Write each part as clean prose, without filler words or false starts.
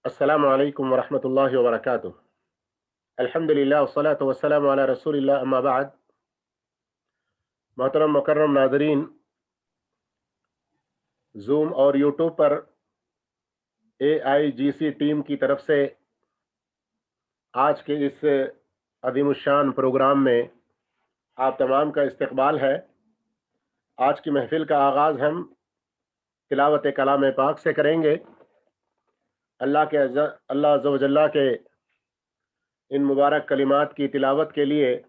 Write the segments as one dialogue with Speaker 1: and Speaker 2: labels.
Speaker 1: अस्सलामु अलैकुम वरहमतुल्लाहि वबरकातुह। अल्हम्दुलिल्लाह वस्सलातु वस्सलामु अला रसूलिल्लाह अम्मा बाद। मोहतरम मुकर्रम नाज़रीन, जूम और यूट्यूब पर AIGC टीम की तरफ से आज के इस अज़ीमुश्शान प्रोग्राम में आप तमाम का इस्तकबाल है। आज की महफिल का आगाज़ हम तिलावत कलाम पाक से करेंगे। अल्लाह अज़्ज़ व जल्ला के इन मुबारक कलिमात की तिलावत के लिए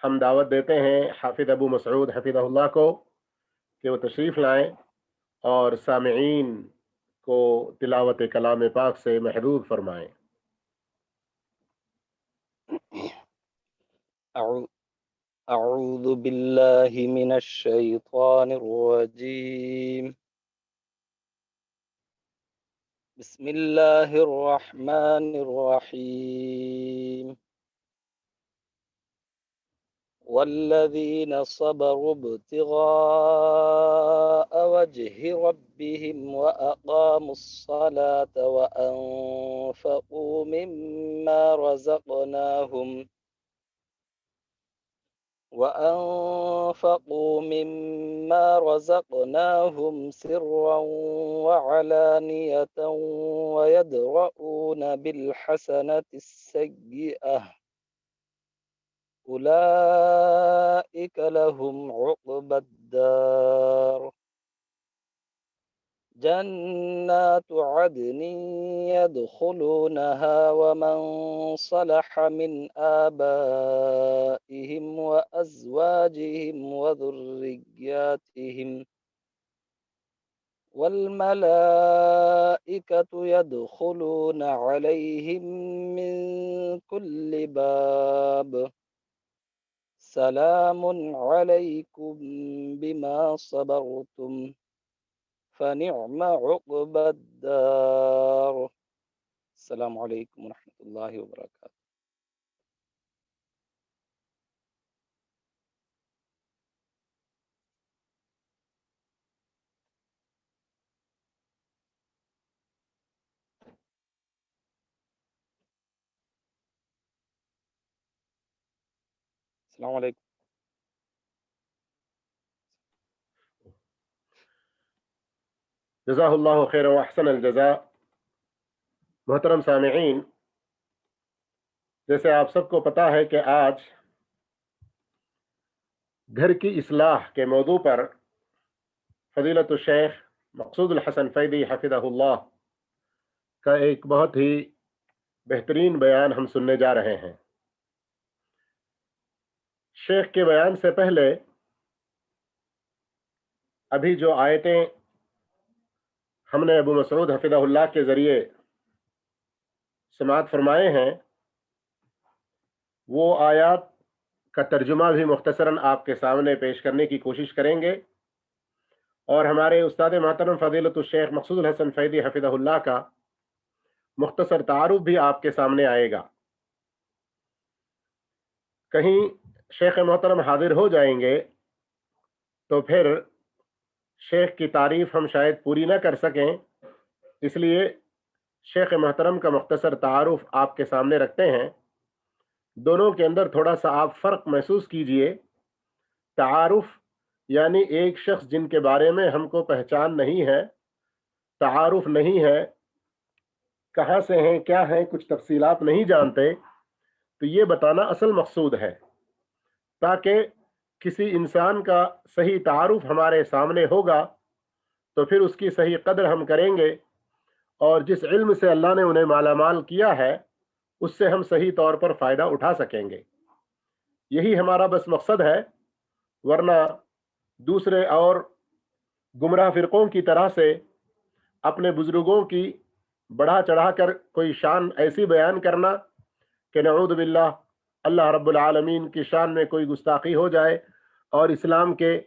Speaker 1: हम दावत देते हैं हाफिज़ अबू मसऊद हफ़िज़हुल्लाह को कि वो तशरीफ़ लाएँ और सामईन को तिलावत कलाम पाक से महरूज़ फरमाएँ।
Speaker 2: أعوذ بالله من الشيطان الرجيم. بسم الله الرحمن الرحيم. والذين صبروا ابتغاء وجه ربهم وأقاموا الصلاة وأنفقوا مما رزقناهم سرا وعلانية ويدرؤون بالحسنة السيئة أولئك لهم عقبى الدار جنات عدن يدخلونها ومن صلح من آبائهم وأزواجهم وذرياتهم والملائكة يدخلون عليهم من كل باب سلام عليكم بما صبرتم فنعم عقبى الدار. السلام عليكم ورحمة الله وبركاته. السلام عليكم.
Speaker 1: जज़ाहुल्लाहु खैरन व अहसनल जज़ा। मोहतरम सामईन, जैसे आप सबको पता है कि आज घर की इस्लाह के मौजू पर फ़ज़ीलतुश शेख मक़सूदुल हसन फ़ैदी हफ़िज़हुल्लाह का एक बहुत ही बेहतरीन बयान हम सुनने जा रहे हैं। शेख के बयान से पहले अभी जो आयतें हमने अबू मसऊद हफ़िज़हुल्लाह के ज़रिए समाअत फरमाए हैं, वो आयात का तर्जुमा भी मुख्तसरन आपके सामने पेश करने की कोशिश करेंगे और हमारे उस्ताद मोहतरम फ़ज़ीलतुश शेख मक़सूदुल हसन फ़ैदी हफ़िज़हुल्लाह का मुख्तसर तारुफ भी आपके सामने आएगा। कहीं शेख मोहतरम हाजिर हो जाएंगे तो फिर शेख की तारीफ हम शायद पूरी न कर सकें, इसलिए शेख मोहतरम का मुख्तसर तारुफ आपके सामने रखते हैं। दोनों के अंदर थोड़ा सा आप फ़र्क महसूस कीजिए। तारुफ यानी एक शख्स जिनके बारे में हमको पहचान नहीं है, तारुफ नहीं है, कहाँ से हैं, क्या हैं, कुछ तफसीलात नहीं जानते, तो ये बताना असल मकसूद है ताकि किसी इंसान का सही तारुफ हमारे सामने होगा तो फिर उसकी सही कदर हम करेंगे और जिस इल्म से अल्लाह ने उन्हें मालामाल किया है उससे हम सही तौर पर फ़ायदा उठा सकेंगे। यही हमारा बस मकसद है, वरना दूसरे और गुमराह फ़िरक़ों की तरह से अपने बुज़ुर्गों की बढ़ा चढ़ा कर कोई शान ऐसी बयान करना कि नऊज़ु बिल्लाह अल्लाह रब्बुल आलमीन की शान में कोई गुस्ताखी हो जाए और इस्लाम के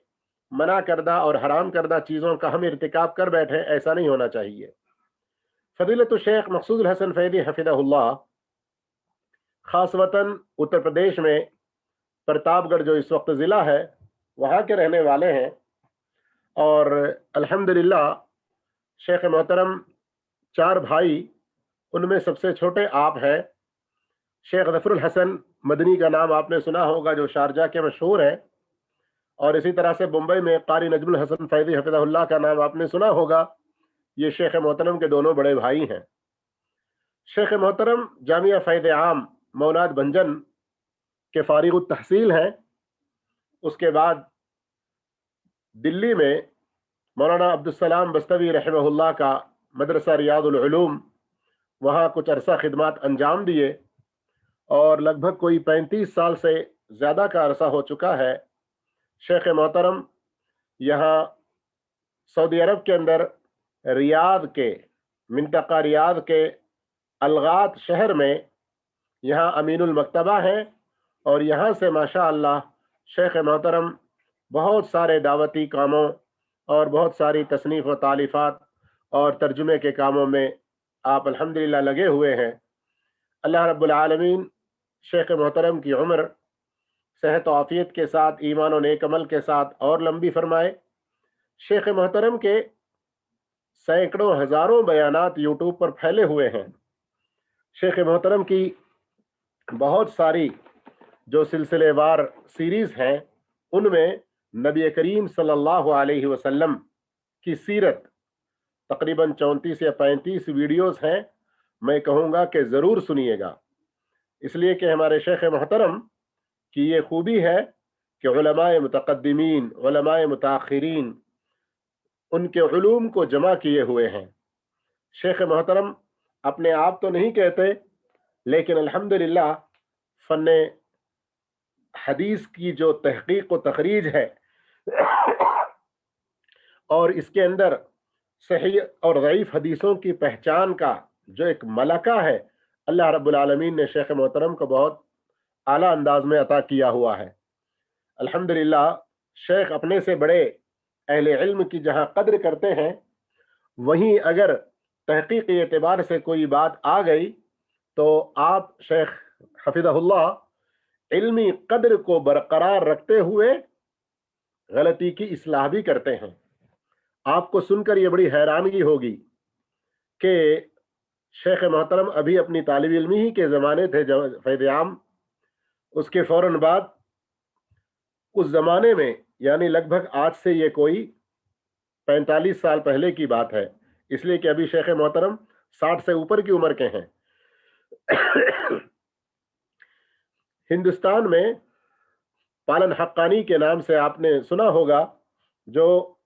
Speaker 1: मना करदा और हराम करदा चीज़ों का हम इर्तिकाब कर बैठे, ऐसा नहीं होना चाहिए। फ़ज़ीलतुश शेख मक़सूदुल हसन फ़ैदी हफ़िज़हुल्लाह ख़ासवतन उत्तर प्रदेश में प्रतापगढ़ जो इस वक्त ज़िला है वहाँ के रहने वाले हैं और अल्हम्दुलिल्लाह शेख मोहतरम चार भाई उनमें सबसे छोटे आप हैं शेख ज़फ़रुल हसन मदनी का नाम आपने सुना होगा, जो शारजा के मशहूर हैं, और इसी तरह से मुंबई में कारी नजमुल हसन फैज़ी हफ़िज़हुल्लाह का नाम आपने सुना होगा। ये शेख मोहतरम के दोनों बड़े भाई हैं। शेख मोहतरम जामिया फ़ैज़ आम मौलाद भंजन के फ़ारिग़ तहसील हैं। उसके बाद दिल्ली में मौलाना अब्दुस्सलाम बस्तवी रहमहुल्लाह का मदरसा रियादुल उलूम, वहाँ कुछ अरसा खिदमत अंजाम दिए और लगभग कोई 35 साल से ज़्यादा का अरसा हो चुका है। शेख मोहतरम यहाँ सऊदी अरब के अंदर रियाद के मिंतका रियाद के अलगात शहर में यहाँ अमीनुल मकतबा हैं, और यहाँ से माशा अल्लाह शेख मोहतरम बहुत सारे दावती कामों और बहुत सारी तसनीफ़ व तालीफ़ात और तर्जुमे के कामों में आप अल्हम्दुलिल्लाह लगे हुए हैं। अल्लाह रब्बुल आलमीन शेख मोहतरम की उम्र सेहत व आफ़ियत के साथ, ईमान और नेक अमल के साथ और लंबी फरमाए। शेख मोहतरम के सैकड़ों हज़ारों बयानात यूट्यूब पर फैले हुए हैं। शेख मोहतरम की बहुत सारी जो सिलसिलेवार सीरीज़ हैं, उनमें नबी करीम सल्लल्लाहु अलैहि वसल्लम की सीरत तकरीबन 34 या 35 वीडियोस हैं। मैं कहूँगा कि ज़रूर सुनिएगा, इसलिए कि हमारे शेख मोहतरम की ये खूबी है कि उलमाए मुतक़द्दिमीन, उलमाए मुताख़िरीन उनके उलूम को जमा किए हुए हैं। शेख मोहतरम अपने आप तो नहीं कहते, लेकिन अल्हम्दुलिल्लाह फ़न्ने हदीस की जो तहक़ीक़ व तख़रीज है और इसके अंदर सही और ज़ईफ़ हदीसों की पहचान का जो एक मलका है, अल्लाह रब्बुल आलमीन ने शेख मोहतरम को बहुत आला अंदाज में अता किया हुआ है। अल्हम्दुलिल्लाह शेख अपने से बड़े अहले इल्म की जहाँ कद्र करते हैं, वहीं अगर तहक़ीक़ी एतबार से कोई बात आ गई तो आप शेख हफ़िज़हुल्लाह इल्मी कद्र को बरकरार रखते हुए गलती की इस्लाह भी करते हैं। आपको सुनकर ये बड़ी हैरानगी होगी कि शेख मोहतरम अभी अपनी तालिब इल्मी ही के ज़माने थे जब फ़ैज़ आम, उसके फ़ौरन बाद उस ज़माने में, यानी लगभग आज से ये कोई 45 साल पहले की बात है, इसलिए कि अभी शेख मोहतरम 60 से ऊपर की उम्र के हैं। हिंदुस्तान में पालन हक्कानी के नाम से आपने सुना होगा, जो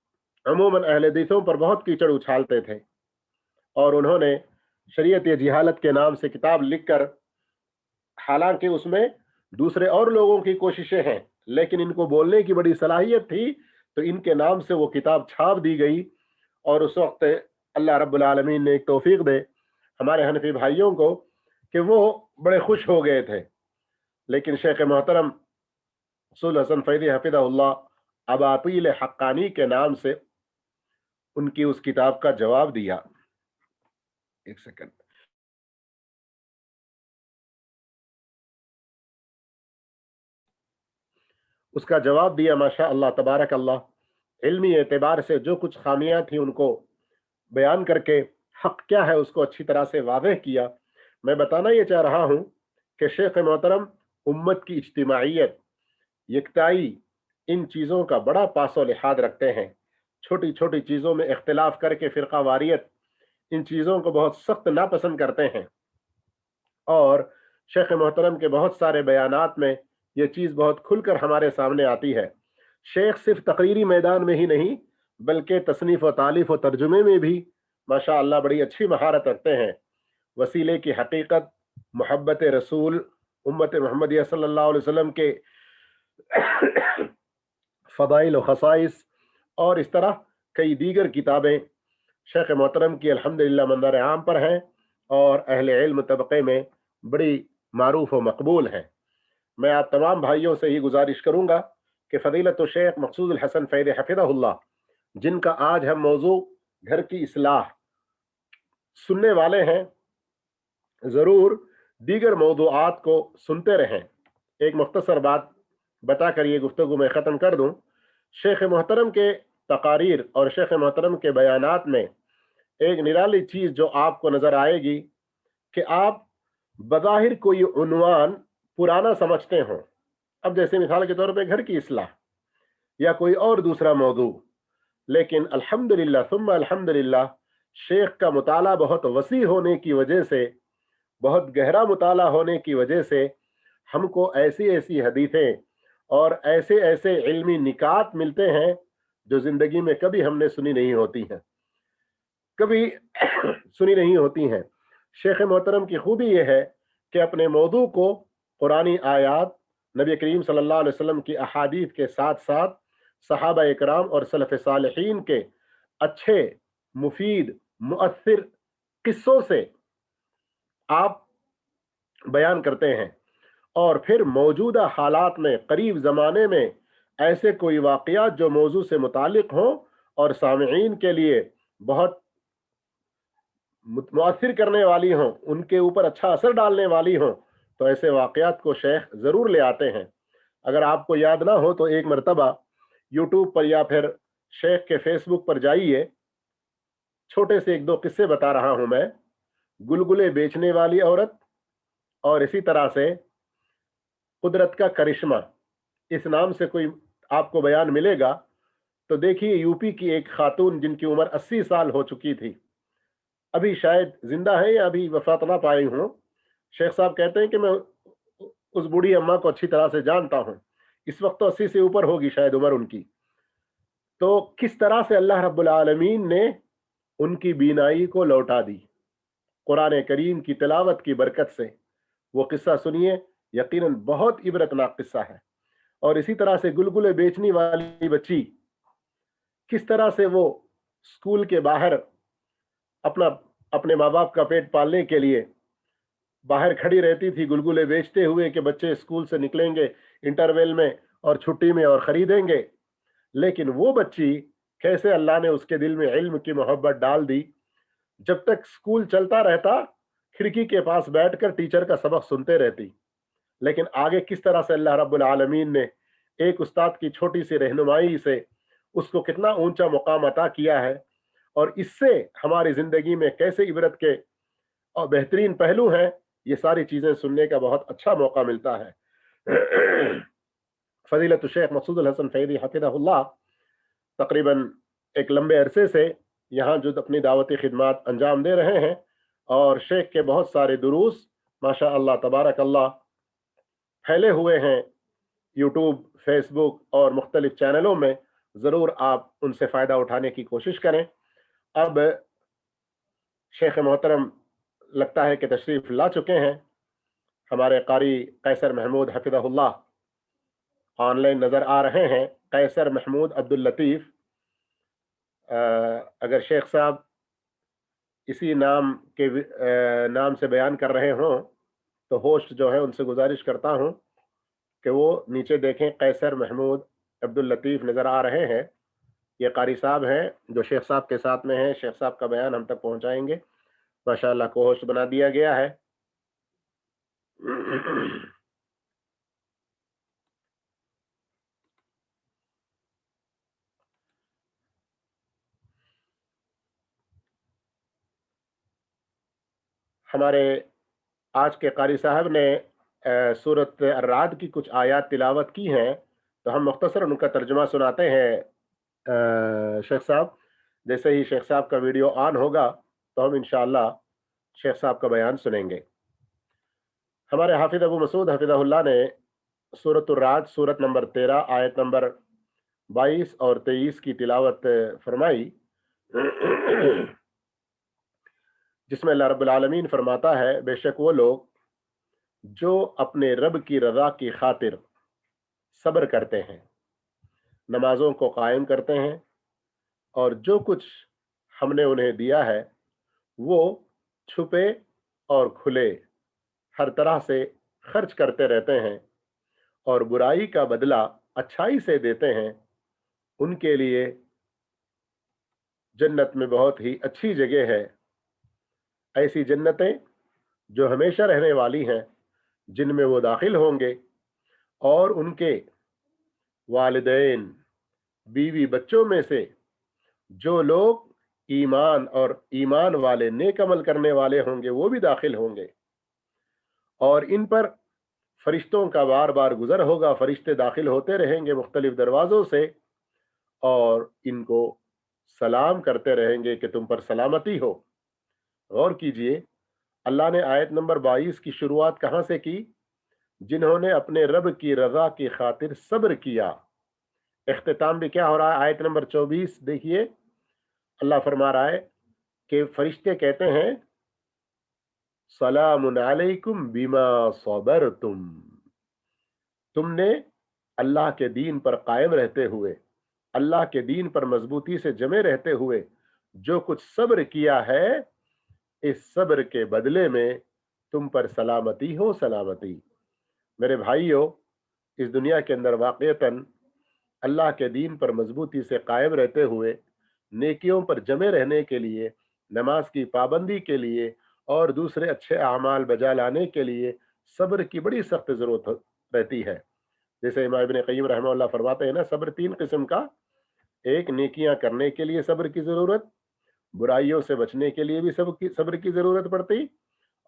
Speaker 1: अमूमन अहले हदीसों पर बहुत कीचड़ उछालते थे, और उन्होंने शरीयत या जिहालत के नाम से किताब लिखकर, हालांकि उसमें दूसरे और लोगों की कोशिशें हैं, लेकिन इनको बोलने की बड़ी सलाहियत थी, तो इनके नाम से वो किताब छाप दी गई। और उस वक्त अल्लाह रब्बुल आलमीन ने एक तौफीक दे हमारे हनफी भाइयों को कि वो बड़े खुश हो गए थे। लेकिन शेख मोहतरम रसूल हसन फैज़ी हफ़िज़हुल्लाह अबातील हक्कानी के नाम से उनकी उस किताब का जवाब दिया। एक सेकंड, उसका जवाब दिया माशा अल्लाह तबारक अल्लाह। इल्मी एतबार से जो कुछ खामियां थी उनको बयान करके हक क्या है उसको अच्छी तरह से वाज़ेह किया। मैं बताना ये चाह रहा हूँ कि शेख मोहतरम उम्मत की इज्तिमाइयत, यकताई, इन चीज़ों का बड़ा पासो लिहाज रखते हैं। छोटी छोटी चीज़ों में इख्तिलाफ करके फ़िरका वारियत, इन चीज़ों को बहुत सख्त नापसंद करते हैं, और शेख मोहतरम के बहुत सारे बयानात में ये चीज़ बहुत खुलकर हमारे सामने आती है। शेख सिर्फ तकरीरी मैदान में ही नहीं, बल्कि तसनीफ़ व तालीफ़ व तर्जुमे में भी माशा अल्लाह बड़ी अच्छी महारत रखते हैं। वसीले की हकीकत, मोहब्बत रसूल, उम्मत मोहम्मदिया सल्लल्लाहु अलैहि वसल्लम के फ़दाइल व ख़साइस और इस तरह कई दीगर किताबें शेख मोहतरम की अल्हम्दुलिल्लाह मंदर आम पर हैं और अहले इल्म तबक़े में बड़ी मारूफ व मकबूल हैं। मैं आप तमाम भाइयों से ही गुजारिश करूँगा कि फ़दीलत शेख मक़सूद हसन फ़ैज़ी हफ़िज़हुल्लाह, जिनका आज हम मौजू घर की इस्लाह सुनने वाले हैं, ज़रूर दीगर मौज़ूआत को सुनते रहें। एक मुख्तसर बात बताकर ये गुफ्तगू मैं ख़त्म कर दूँ। शेख मोहतरम के तकारीर और शेख मोहतरम के बयानात में एक निराली चीज़ जो आपको नज़र आएगी کہ आप बज़ाहिर कोई उन्वान पुराना समझते हो, अब जैसे मिसाल के तौर पे घर की इस्लाह या कोई और दूसरा मौजू, लेकिन अल्हम्दुलिल्लाह सुम्मा अल्हम्दुलिल्लाह शेख का मुताला बहुत वसी होने की वजह से, बहुत गहरा मुताला होने की वजह से हमको ऐसी ऐसी हदीसें और ऐसे ऐसे इल्मी निकात मिलते हैं जो जिंदगी में कभी हमने सुनी नहीं होती हैं, कभी सुनी नहीं होती हैं। शेख मोहतरम की खूबी यह है कि अपने मौजू को कुरानी आयात, नबी करीम सल्लल्लाहु अलैहि वसल्लम की अहादीस के साथ साथ सहाबा इकराम और सलफ़ सालिहीन के अच्छे, मुफीद, मुअस्सिर किस्सों से आप बयान करते हैं, और फिर मौजूदा हालात में, करीब ज़माने में ऐसे कोई वाक़यात जो मौजू से मुतालिक हों और सामईन के लिए बहुत मुतासिर करने वाली हों, उनके ऊपर अच्छा असर डालने वाली हों, तो ऐसे वाक़यात को शेख ज़रूर ले आते हैं। अगर आपको याद ना हो तो एक मरतबा यूट्यूब पर या फिर शेख के फेसबुक पर जाइए, छोटे से एक दो किस्से बता रहा हूं मैं। गुलगुले बेचने वाली औरत और इसी तरह से कुदरत का करिश्मा, इस नाम से कोई आपको बयान मिलेगा तो देखिए, यूपी की एक खातून जिनकी उम्र 80 साल हो चुकी थी, अभी शायद जिंदा है या अभी वफात ना पाई हूं। शेख साहब कहते हैं कि मैं उस बूढ़ी अम्मा को अच्छी तरह से जानता हूं, इस वक्त तो 80 से ऊपर होगी शायद उम्र उनकी। तो किस तरह से अल्लाह रब्बुल आलमीन ने उनकी बीनाई को लौटा दी कुरान करीम की तिलावत की बरकत से। वो किस्सा सुनिए, यकीनन बहुत इबरतनाक किस्सा है। और इसी तरह से गुलगुले बेचने वाली बच्ची, किस तरह से वो स्कूल के बाहर अपना अपने माँ बाप का पेट पालने के लिए बाहर खड़ी रहती थी, गुलगुले बेचते हुए कि बच्चे स्कूल से निकलेंगे इंटरवल में और छुट्टी में और खरीदेंगे। लेकिन वो बच्ची, कैसे अल्लाह ने उसके दिल में इल्म की मोहब्बत डाल दी, जब तक स्कूल चलता रहता खिड़की के पास बैठकर टीचर का सबक सुनते रहती। लेकिन आगे किस तरह से अल्लाह रब्बुल आलमीन ने एक उस्ताद की छोटी सी रहनुमाई से उसको कितना ऊंचा मुकाम अता किया है, और इससे हमारी जिंदगी में कैसे इबरत के और बेहतरीन पहलू हैं, ये सारी चीजें सुनने का बहुत अच्छा मौका मिलता है। फजीलत शेख मसूद अल हसन फैदी हफिज़हुल्लाह तकरीबन एक लंबे अरसे से यहाँ जो अपनी दावती खिदमत अंजाम दे रहे हैं, और शेख के बहुत सारे दुरूस माशा अल्लाह तबारक अल्लाह फैले हुए हैं यूट्यूब, फेसबुक और मुख्तलिफ चैनलों में। ज़रूर आप उनसे फ़ायदा उठाने की कोशिश करें। अब शेख मोहतरम लगता है कि तशरीफ़ ला चुके हैं। हमारे कारी कैसर महमूद हफिज़हुल्लाह ऑनलाइन नज़र आ रहे हैं। कैसर महमूद अब्दुल लतीफ़, अगर शेख साहब इसी नाम से बयान कर रहे हों तो होस्ट जो है उनसे गुजारिश करता हूं कि वो नीचे देखें, कैसर महमूद अब्दुल लतीफ़ नज़र आ रहे हैं। ये कारी साहब हैं जो शेख साहब के साथ में हैं, शेख साहब का बयान हम तक पहुंचाएंगे। माशाअल्लाह को होस्ट बना दिया गया है। हमारे आज के कारी साहब ने सूरत अर्राद की कुछ आयात तिलावत की हैं, तो हम मुख्तसर उनका तर्जुमा सुनाते हैं। शेख साहब, जैसे ही शेख साहब का वीडियो ऑन होगा तो हम इंशाअल्लाह शेख साहब का बयान सुनेंगे। हमारे हाफिज अबू मसूद हफिज़हुल्लाह ने सूरत अर्राद सूरत नंबर 13 आयत नंबर 22 और 23 की तिलावत फरमाई, जिसमें अल्लाह रब्बुल आलमीन फरमाता है, बेशक वो लोग जो अपने रब की रजा की खातिर सब्र करते हैं, नमाजों को कायम करते हैं, और जो कुछ हमने उन्हें दिया है वो छुपे और खुले हर तरह से खर्च करते रहते हैं, और बुराई का बदला अच्छाई से देते हैं, उनके लिए जन्नत में बहुत ही अच्छी जगह है। ऐसी जन्नतें जो हमेशा रहने वाली हैं, जिनमें वो दाखिल होंगे, और उनके वालिदैन, बीवी बच्चों में से जो लोग ईमान और ईमान वाले नेक अमल करने वाले होंगे वो भी दाखिल होंगे, और इन पर फरिश्तों का बार बार गुजर होगा, फरिश्ते दाखिल होते रहेंगे मुख्तलिफ दरवाजों से और इनको सलाम करते रहेंगे कि तुम पर सलामती हो। गौर कीजिए, अल्लाह ने आयत नंबर 22 की शुरुआत कहां से की? जिन्होंने अपने रब की रजा की खातिर सब्र किया। इख्तिताम भी क्या हो रहा है? आयत नंबर 24 देखिए, अल्लाह फरमा रहा है कि फरिश्ते कहते हैं सलामुन अलैकुम बिमा सबरतुम, तुमने अल्लाह के दीन पर कायम रहते हुए, अल्लाह के दीन पर मजबूती से जमे रहते हुए जो कुछ सब्र किया है, इस सब्र के बदले में तुम पर सलामती हो सलामती। मेरे भाइयों, इस दुनिया के अंदर वाक़ईतन अल्लाह के दीन पर मजबूती से कायम रहते हुए नेकियों पर जमे रहने के लिए, नमाज की पाबंदी के लिए और दूसरे अच्छे अमाल बजा लाने के लिए सब्र की बड़ी सख्त ज़रूरत रहती है। जैसे इमाम इब्न क़य्यिम रहमतुल्लाह फरमाते हैं ना, सब्र तीन किस्म का, एक नेकियां करने के लिए सब्र की ज़रूरत, बुराइयों से बचने के लिए भी सब्र की ज़रूरत पड़ती,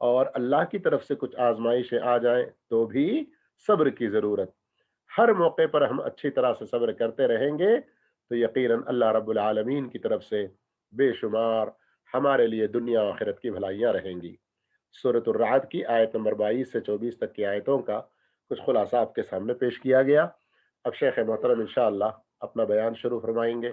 Speaker 1: और अल्लाह की तरफ से कुछ आजमाइशें आ जाएं तो भी सब्र की ज़रूरत। हर मौके पर हम अच्छी तरह से सब्र करते रहेंगे तो यकीनन अल्लाह रब्बुल आलमीन की तरफ से बेशुमार हमारे लिए दुनिया और आखिरत की भलाइयाँ रहेंगी। सूरह रात की आयत नंबर 22 से 24 तक की आयतों का कुछ खुलासा आपके सामने पेश किया गया। अब शेख मोहतरम इंशाअल्लाह अपना बयान शुरू फरमाएंगे।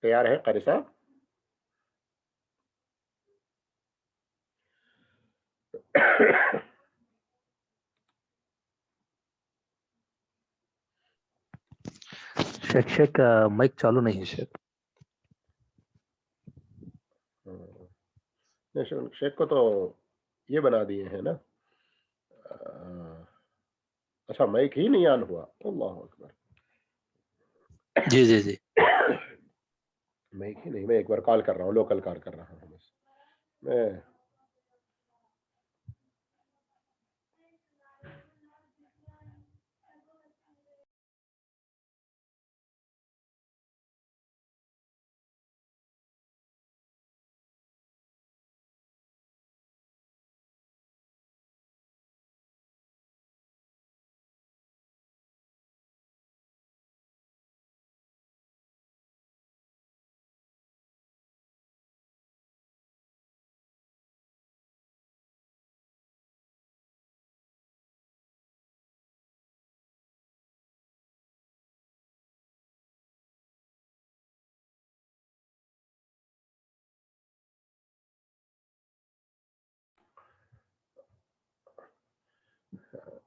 Speaker 1: तैयार है कारी साहब?
Speaker 3: शेख माइक चालू नहीं है शेख।
Speaker 1: शेख को तो ये बना दिए हैं ना। अच्छा, माइक ही नहीं ऑन हुआ। अल्लाह अकबर।
Speaker 3: जी जी जी।
Speaker 1: माइक ही नहीं, मैं एक बार कॉल कर रहा हूँ, लोकल कॉल कर रहा हूँ बस मैं।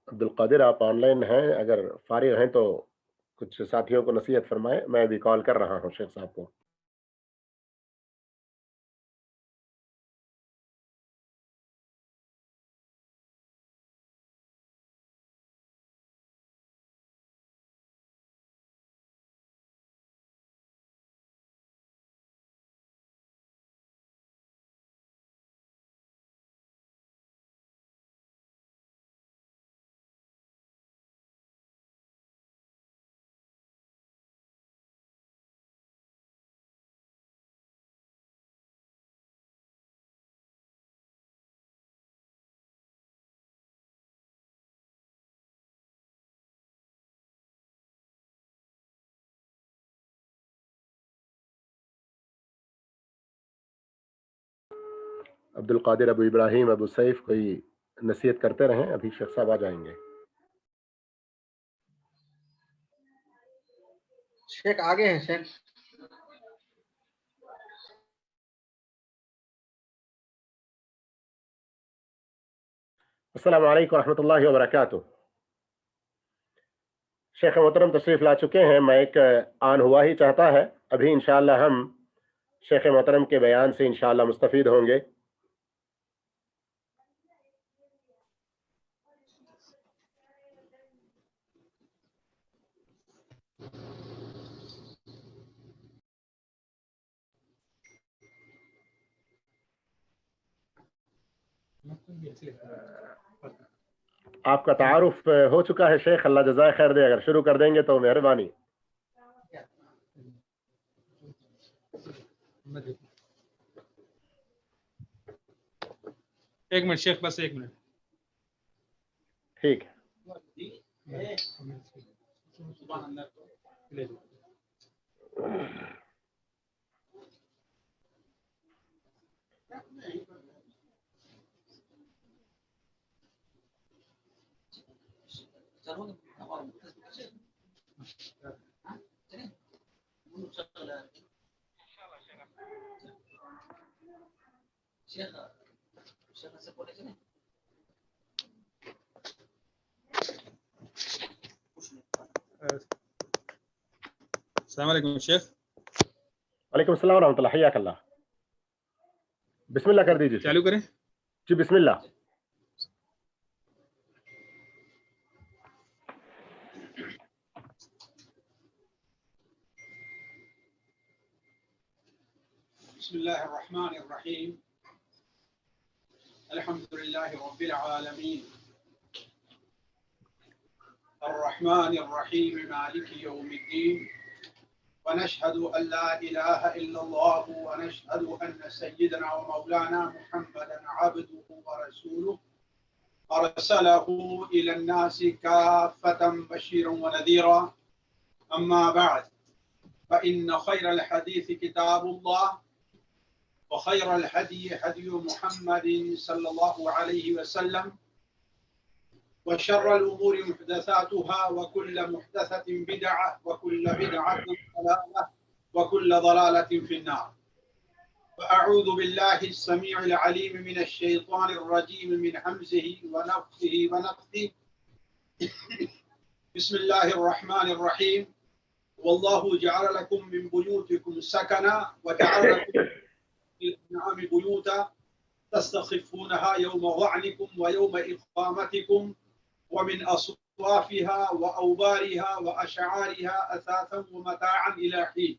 Speaker 1: अब्दुल कादिर, आप ऑनलाइन हैं? अगर फारिग हैं तो कुछ साथियों को नसीहत फरमाएं। मैं भी कॉल कर रहा हूँ शेख साहब को। अब्दुल कादिर, अबू इब्राहिम, अबू सैफ कोई नसीहत करते रहें, अभी शेख साहब आ जाएंगे।
Speaker 4: शेख आगे हैं शेख।
Speaker 1: अस्सलाम वालेकुम रहमतुल्लाहि व बरकातुहू। शेख मोहतरम तशरीफ ला चुके हैं, माइक ऑन हुआ ही चाहता है। अभी इंशाअल्लाह हम शेख मोहतरम के बयान से इंशाअल्लाह मुस्तफीद होंगे। آپ کا تعارف ہو چکا ہے شیخ، اللہ جزائے خیر دے، اگر شروع کر دیں گے تو مہربانی۔
Speaker 5: ایک منٹ شیخ، بس ایک منٹ۔
Speaker 1: ٹھیک ہے۔
Speaker 5: السلام علیکم شیخ۔
Speaker 1: وعلیکم السلام ورحمۃ اللہ، حیاک اللہ۔ بسم اللہ کر دیجیے۔
Speaker 5: چالو کریں؟
Speaker 1: جی بسم اللہ۔
Speaker 6: بسم اللہ الرحمن الرحیم، الحمد للہ رب العالمین، الرحمن الرحیم، مالک یوم الدین، ونشهد ان لا اله الا الله ونشهد ان سيدنا ومولانا محمدا عبده ورسوله ارسله الى الناس كافة بشيرا ونذيرا، اما بعد فان خير الحديث كتاب الله، وخير الهدي هدي محمد صلى الله عليه وسلم، وشر الأمور محدثاتها، وكل محدثة بدعة، وكل بدعة ضلالة، وكل ضلالة في النار. فأعوذ بالله السميع العليم من الشيطان الرجيم من همزه ونفخه ونفثه. بسم الله الرحمن الرحيم. والله جعل لكم من بيوتكم سكنا، وجعل لكم من الأنعام بيوتا تستخفونها يوم ظعنكم ويوم إقامتكم، ومن أصوافها وأوبارها وأشعارها أثاثا ومتاعا إلى حين.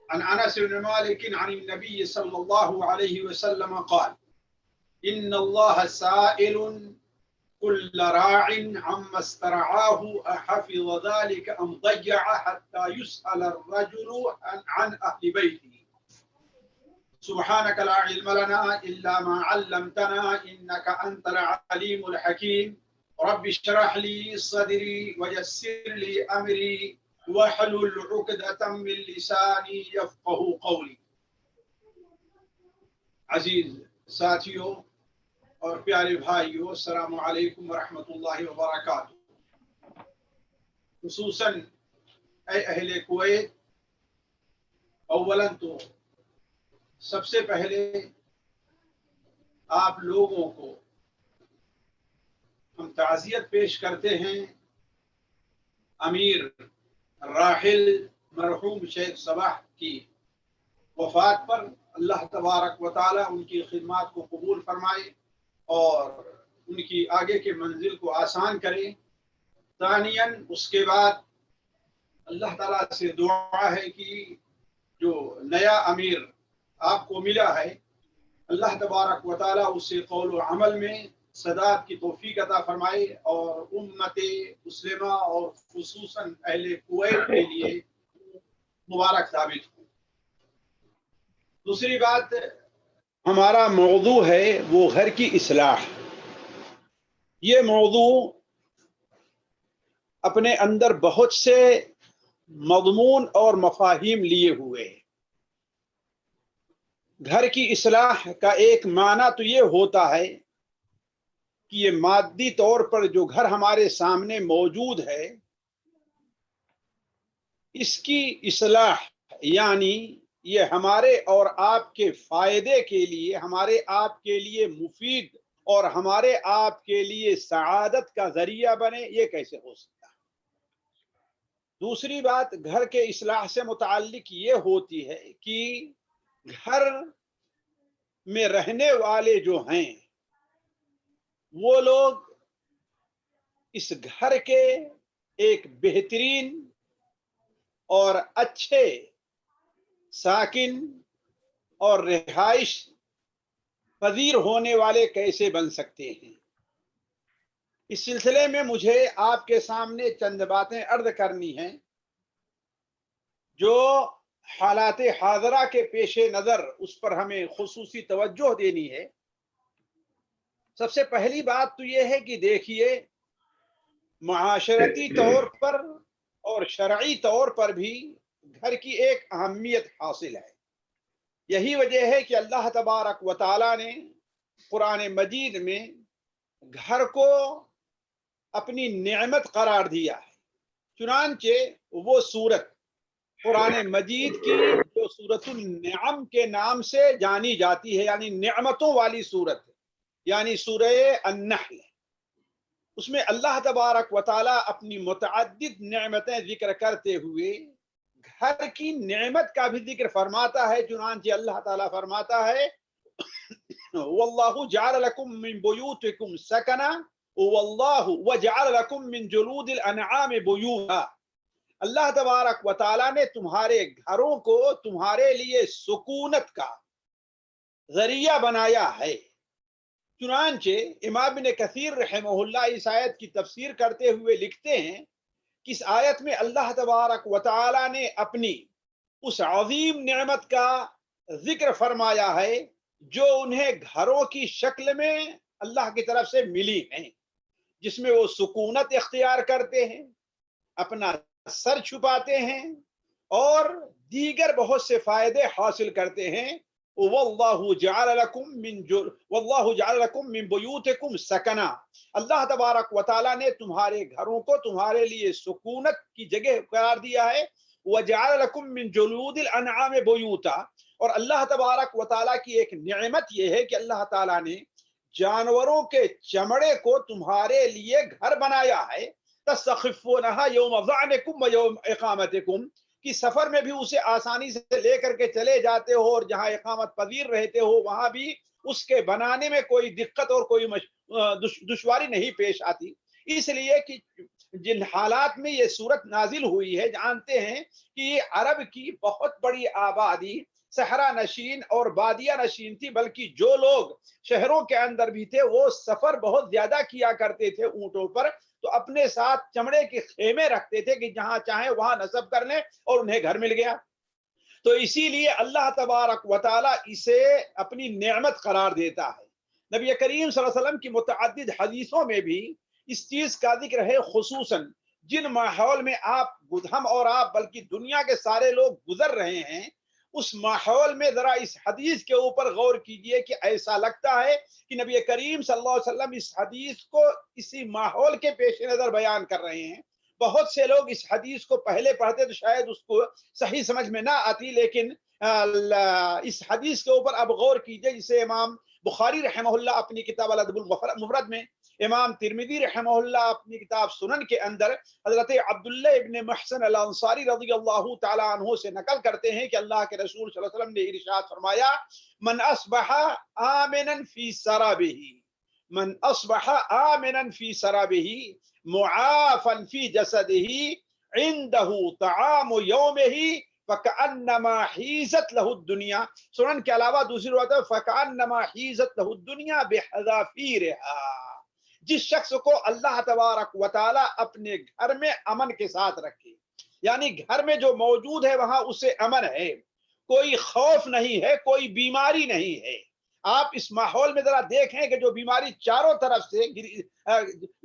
Speaker 6: عن أنس بن مالك عن النبي صلى الله عليه وسلم قال: إن الله سائل كل راع عما استرعاه أحفظ ذلك أم ضيع، حتى يسأل الرجل عن أهل بيته. سبحانك لا علم لنا إلا ما علمتنا إنك أنت العليم الحكيم. رب اشرح لي صدري ويسر لي أمري واحلل عقدة من لساني يفقه قولي. عزیز ساتھیوں اور پیارے بھائیوں، السلام علیکم ورحمۃ اللہ وبرکاتہ۔ خصوصاً اے اہل کویت، اولاً تو سب سے پہلے آپ لوگوں کو ہم تعزیت پیش کرتے ہیں امیر راحل مرحوم شیخ صباح کی وفات پر۔ اللہ تبارک و تعالی ان کی خدمات کو قبول فرمائے اور ان کی آگے کے منزل کو آسان کرے۔ ثانیاً اس کے بعد اللہ تعالیٰ سے دعا ہے کہ جو نیا امیر آپ کو ملا ہے، اللہ تبارک و تعالیٰ اسے قول و عمل میں سداد کی توفیق عطا فرمائے اور امت مسلمہ اور خصوصاً اہل کویت کے لیے مبارک ثابت ہو۔ دوسری بات، ہمارا موضوع ہے وہ گھر کی اصلاح۔ یہ موضوع اپنے اندر بہت سے مضمون اور مفاہیم لیے ہوئے ہیں۔ گھر کی اصلاح کا ایک معنی تو یہ ہوتا ہے کہ یہ مادی طور پر جو گھر ہمارے سامنے موجود ہے، اس کی اصلاح یعنی یہ ہمارے اور آپ کے فائدے کے لیے، ہمارے آپ کے لیے مفید اور ہمارے آپ کے لیے سعادت کا ذریعہ بنے، یہ کیسے ہو سکتا ہے؟ دوسری بات گھر کے اصلاح سے متعلق یہ ہوتی ہے کہ گھر میں رہنے والے جو ہیں وہ لوگ اس گھر کے ایک بہترین اور اچھے ساکن اور رہائش پذیر ہونے والے کیسے بن سکتے ہیں۔ اس سلسلے میں مجھے آپ کے سامنے چند باتیں عرض کرنی ہیں جو حالات حاضرہ کے پیش نظر اس پر ہمیں خصوصی توجہ دینی ہے۔ سب سے پہلی بات تو یہ ہے کہ دیکھیے، معاشرتی طور پر اور شرعی طور پر بھی گھر کی ایک اہمیت حاصل ہے۔ یہی وجہ ہے کہ اللہ تبارک و تعالی نے قرآن مجید میں گھر کو اپنی نعمت قرار دیا ہے۔ چنانچہ وہ صورت قرآن مجید کی جو سورۃ النعم کے نام سے جانی جاتی ہے، یعنی نعمتوں والی صورت، یعنی سورہ النحل، اس میں اللہ تبارک و تعالی اپنی متعدد نعمتیں ذکر کرتے ہوئے گھر کی نعمت کا بھی ذکر فرماتا ہے۔ چنانچہ اللہ تعالی فرماتا ہے واللہ جعل لکم من بیوتکم سکنا واللہ وجعل لکم من جلود الانعام بیوتا۔ اللہ تبارک و تعالی نے تمہارے گھروں کو تمہارے لیے سکونت کا ذریعہ بنایا ہے۔ چنانچہ امام ابن کثیر رحمہ اللہ اس آیت کی تفسیر کرتے ہوئے لکھتے ہیں کہ اس آیت میں اللہ تبارک و تعالی نے اپنی اس عظیم نعمت کا ذکر فرمایا ہے جو انہیں گھروں کی شکل میں اللہ کی طرف سے ملی ہیں، جس میں وہ سکونت اختیار کرتے ہیں، اپنا سر چھپاتے ہیں اور دیگر بہت سے فائدے حاصل کرتے ہیں۔ واللہ جعل لکم من بیوتکم سکنا، اللہ تبارک و تعالی نے تمہارے گھروں کو تمہارے لیے سکونت کی جگہ قرار دیا ہے۔ وجعل لکم من جلود الانعام بیوتا، اور اللہ تبارک و تعالی کی ایک نعمت یہ ہے کہ اللہ تعالی نے جانوروں کے چمڑے کو تمہارے لیے گھر بنایا ہے۔ تستخفونها یوم ظعنکم و یوم اقامتکم، کہ سفر میں بھی اسے آسانی سے لے کر کے چلے جاتے ہو اور جہاں اقامت پذیر رہتے ہو وہاں بھی اس کے بنانے میں کوئی دقت اور کوئی دشواری نہیں پیش آتی۔ اس لیے کہ جن حالات میں یہ صورت نازل ہوئی ہے، جانتے ہیں کہ یہ عرب کی بہت بڑی آبادی صحرا نشین اور بادیہ نشین تھی، بلکہ جو لوگ شہروں کے اندر بھی تھے وہ سفر بہت زیادہ کیا کرتے تھے اونٹوں پر، تو اپنے ساتھ چمڑے کے خیمے رکھتے تھے کہ جہاں چاہیں وہاں نصب کر لیں اور انہیں گھر مل گیا۔ تو اسی لیے اللہ تبارک و تعالی اسے اپنی نعمت قرار دیتا ہے۔ نبی کریم صلی اللہ علیہ وسلم کی متعدد حدیثوں میں بھی اس چیز کا ذکر ہے، خصوصاً جن ماحول میں ہم اور آپ بلکہ دنیا کے سارے لوگ گزر رہے ہیں، اس ماحول میں ذرا اس حدیث کے اوپر غور کیجئے کہ ایسا لگتا ہے کہ نبی کریم صلی اللہ علیہ وسلم اس حدیث کو اسی ماحول کے پیش نظر بیان کر رہے ہیں۔ بہت سے لوگ اس حدیث کو پہلے پڑھتے تو شاید اس کو صحیح سمجھ میں نہ آتی، لیکن اس حدیث کے اوپر اب غور کیجئے، جسے امام بخاری رحمہ اللہ اپنی کتاب الادب المفرد میں، امام ترمذی رحمہ اللہ اپنی کتاب سنن کے اندر حضرت عبداللہ ابن محسن الانصاری رضی اللہ تعالی عنہ سے نقل کرتے ہیں کہ اللہ کے رسول صلی اللہ علیہ وسلم نے ارشاد فرمایا، من اصبح آمنا فی سرابہ، من اصبح آمنا فی سرابہ معافا فی جسدہ عنده طعام یومہ فکأنما حیزت لہ الدنیا۔ سنن کے علاوہ دوسری روایت ہے فکأنما حیزت لہ الدنیا بحذافیرہا۔ جس شخص کو اللہ تبارک و تعالی اپنے گھر میں امن کے ساتھ رکھے، یعنی گھر میں جو موجود ہے وہاں اسے امن ہے، کوئی خوف نہیں ہے، کوئی بیماری نہیں ہے۔ آپ اس ماحول میں ذرا دیکھیں کہ جو بیماری چاروں طرف سے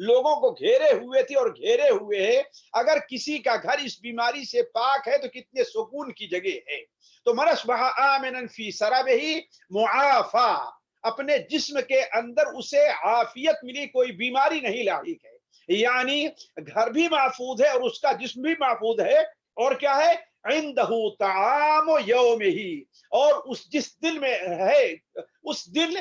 Speaker 6: لوگوں کو گھیرے ہوئے تھی اور گھیرے ہوئے ہے، اگر کسی کا گھر اس بیماری سے پاک ہے تو کتنے سکون کی جگہ ہے۔ تو من اصبح آمنا فی سربہ معافا، اپنے جسم کے اندر اسے عافیت ملی، کوئی بیماری نہیں لاحق ہے، یعنی گھر بھی محفوظ ہے اور اس کا جسم بھی محفوظ ہے، اور کیا ہے، عندہ طعام یومہ، اور اس جس دل میں ہے اس دن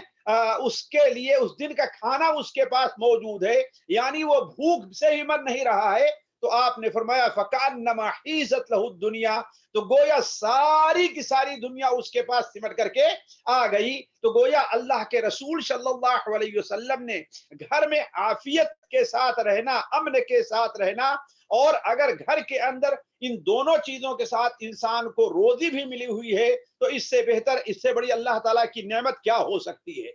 Speaker 6: اس کے لیے اس دن کا کھانا اس کے پاس موجود ہے، یعنی وہ بھوک سے ہی مر نہیں رہا ہے۔ تو آپ نے فرمایا فکأنما حیزت لہ الدنیا، تو گویا ساری کی ساری دنیا اس کے پاس سمٹ کر کے آ گئی۔ تو گویا اللہ کے رسول صلی اللہ علیہ وسلم نے گھر میں عافیت کے ساتھ رہنا، امن کے ساتھ رہنا، اور اگر گھر کے اندر ان دونوں چیزوں کے ساتھ انسان کو روزی بھی ملی ہوئی ہے تو اس سے بہتر، اس سے بڑی اللہ تعالیٰ کی نعمت کیا ہو سکتی ہے۔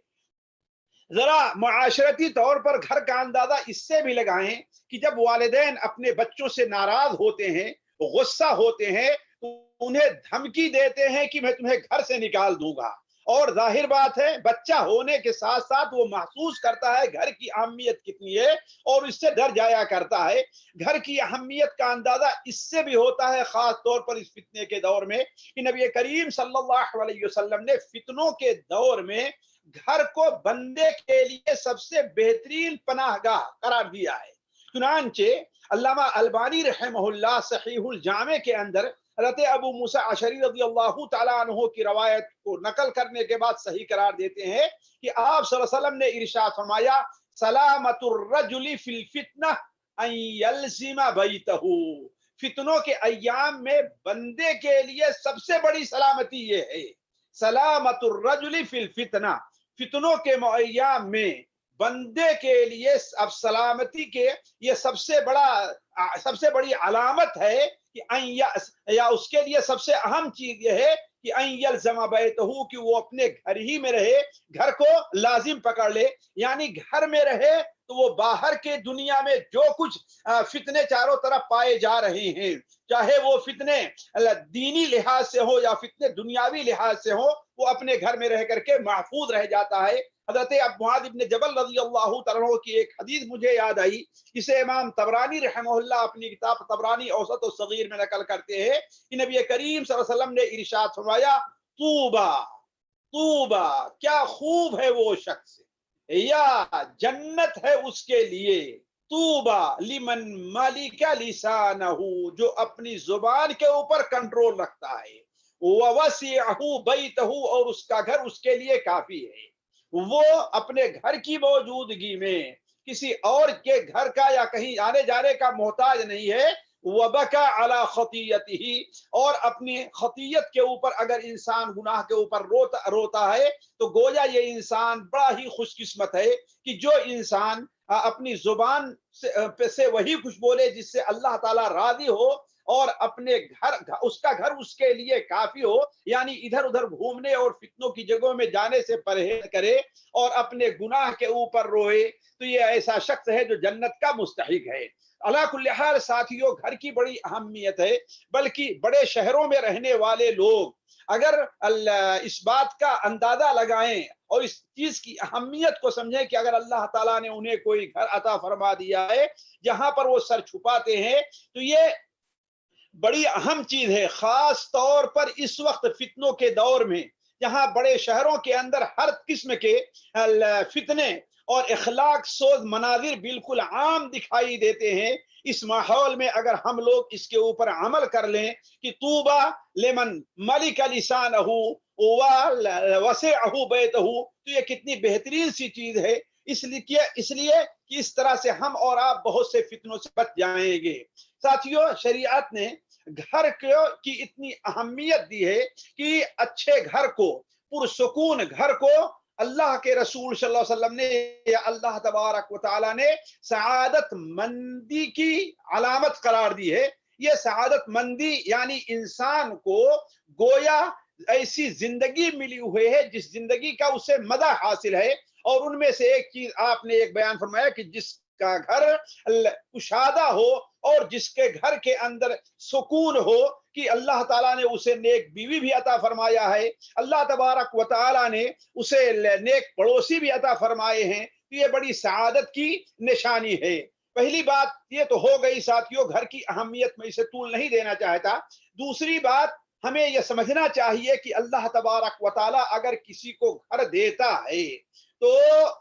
Speaker 6: जरा मुआशरती तौर पर घर का अंदाजा इससे भी लगाएं कि जब वालिदैन अपने बच्चों से नाराज होते हैं, गुस्सा होते हैं, तो उन्हें धमकी देते हैं कि मैं तुम्हें घर से निकाल दूंगा। और जाहिर बात है बच्चा होने के साथ साथ वो महसूस करता है घर की अहमियत कितनी है और इससे डर जाया करता है। घर की अहमियत का अंदाजा इससे भी होता है खास तौर पर इस फितने के दौर में कि नबी करीम सल्लल्लाहु अलैहि वसल्लम ने फितनों के दौर में घर को बंदे के लिए सबसे बेहतरीन पनाहगाह करार दिया है। चुनांचे अल्लामा अलबानी रहमहुल्लाह सहीहुल जामे के अंदर हज़रत अबू मूसा अशरी रज़ियल्लाहु ताला अन्हु की रवायत को नकल करने के बाद सही करार देते हैं कि आप सल्लल्लाहु अलैहि वसल्लम ने इरशाद फरमाया, सलामतुर रजुली फिल फितना अन यल्ज़िमा बैतहू। फितनों के अय्याम में बंदे के लिए सबसे बड़ी सलामती ये है, सलामतुर रजुली फिल फितना, फितनों के अय्याम में बंदे के लिए अब सलामती के ये सबसे बड़ी अलामत है कि या उसके लिए सबसे अहम चीज यह है कि यल्ज़िमा बैतहू, कि वो अपने घर ही में रहे, घर को लाजिम पकड़ ले, यानी घर में रहे तो वो बाहर के दुनिया में जो कुछ फितने चारों तरफ पाए जा रहे हैं, चाहे वो फितने दीनी लिहाज से हो या फितने दुनियावी लिहाज से हो, वो अपने घर में रह करके महफूज रह जाता है। हज़रत मुआज़ इब्न जबल रज़ियल्लाहु तआला अन्हु की एक हदीस मुझे याद आई, इसे इमाम तबरानी रहमहुल्लाह अपनी किताब तबरानी औसत और सगीर में नकल करते हैं कि नबी करीम सल्लल्लाहु अलैहि वसल्लम ने इरशाद फरमाया, तूबा तूबा, क्या खूब है वो शख्स, या जन्नत है उसके लिए, तूबा लिमन मालिका लिसानहू, जो अपनी जुबान के ऊपर कंट्रोल रखता है, ववसिअहू बैतहू, और उसका घर उसके लिए काफी है, वो अपने घर की मौजूदगी में किसी और के घर का या कहीं आने जाने का मोहताज नहीं है। वबका अला खतीयतिही, और अपनी खतीयत के ऊपर अगर इंसान गुनाह के ऊपर रोता है तो गोया ये इंसान बड़ा ही खुशकिस्मत है कि जो इंसान अपनी जुबान से वही कुछ बोले जिससे अल्लाह ताला राजी हो, और अपने उसका घर उसके लिए काफी हो, यानी इधर उधर घूमने और फितनों की जगहों में जाने से परहेज करे और अपने गुनाह के ऊपर रोए, तो ये ऐसा शख्स है जो जन्नत का मुस्तहिक है। अला कुल्ली हाल साथियों, घर की बड़ी अहमियत है, बल्कि बड़े शहरों में रहने वाले लोग अगर इस बात का अंदाजा लगाएं और इस चीज की अहमियत को समझें कि अगर अल्लाह ताला ने उन्हें कोई घर अता फरमा दिया है जहां पर वो सर छुपाते हैं, तो ये बड़ी अहम चीज है, खास तौर पर इस वक्त फितनों के दौर में जहां बड़े शहरों के अंदर हर किस्म के फितने और इखलाक सोज मनाजिर बिल्कुल आम दिखाई देते हैं। इस माहौल में अगर हम लोग इसके ऊपर अमल कर लें कि तूबा लिमन मलिका लिसानहू वसिअहू बैतहू, तो ये कितनी बेहतरीन सी चीज है। इसलिए कि इस तरह से हम और आप बहुत से फितनों से बच जाएंगे। साथियों, शरीयत ने घर की इतनी अहमियत दी है कि अच्छे घर को, पुरसुकून घर को अल्लाह के रसूल सल्लल्लाहु अलैहि वसल्लम ने या अल्लाह तबारक व तआला ने सआदत मंदी की अलामत करार दी है। ये सआदत मंदी यानी इंसान को गोया ऐसी जिंदगी मिली हुई है जिस जिंदगी का उसे मजा हासिल है। और उनमें से एक चीज आपने एक बयान फरमाया कि जिसका घर कुशादा हो और जिसके घर के अंदर सुकून हो कि अल्लाह ताला ने उसे नेक बीवी भी अता फरमाया है, अल्लाह तबारक व तआला ने उसे नेक पड़ोसी भी अता फरमाए हैं, तो ये बड़ी सआदत की निशानी है। पहली बात ये तो हो गई साथियों, घर की अहमियत में इसे तूल नहीं देना चाहता। दूसरी बात, हमें यह समझना चाहिए कि अल्लाह तबारक व तआला अगर किसी को घर देता है तो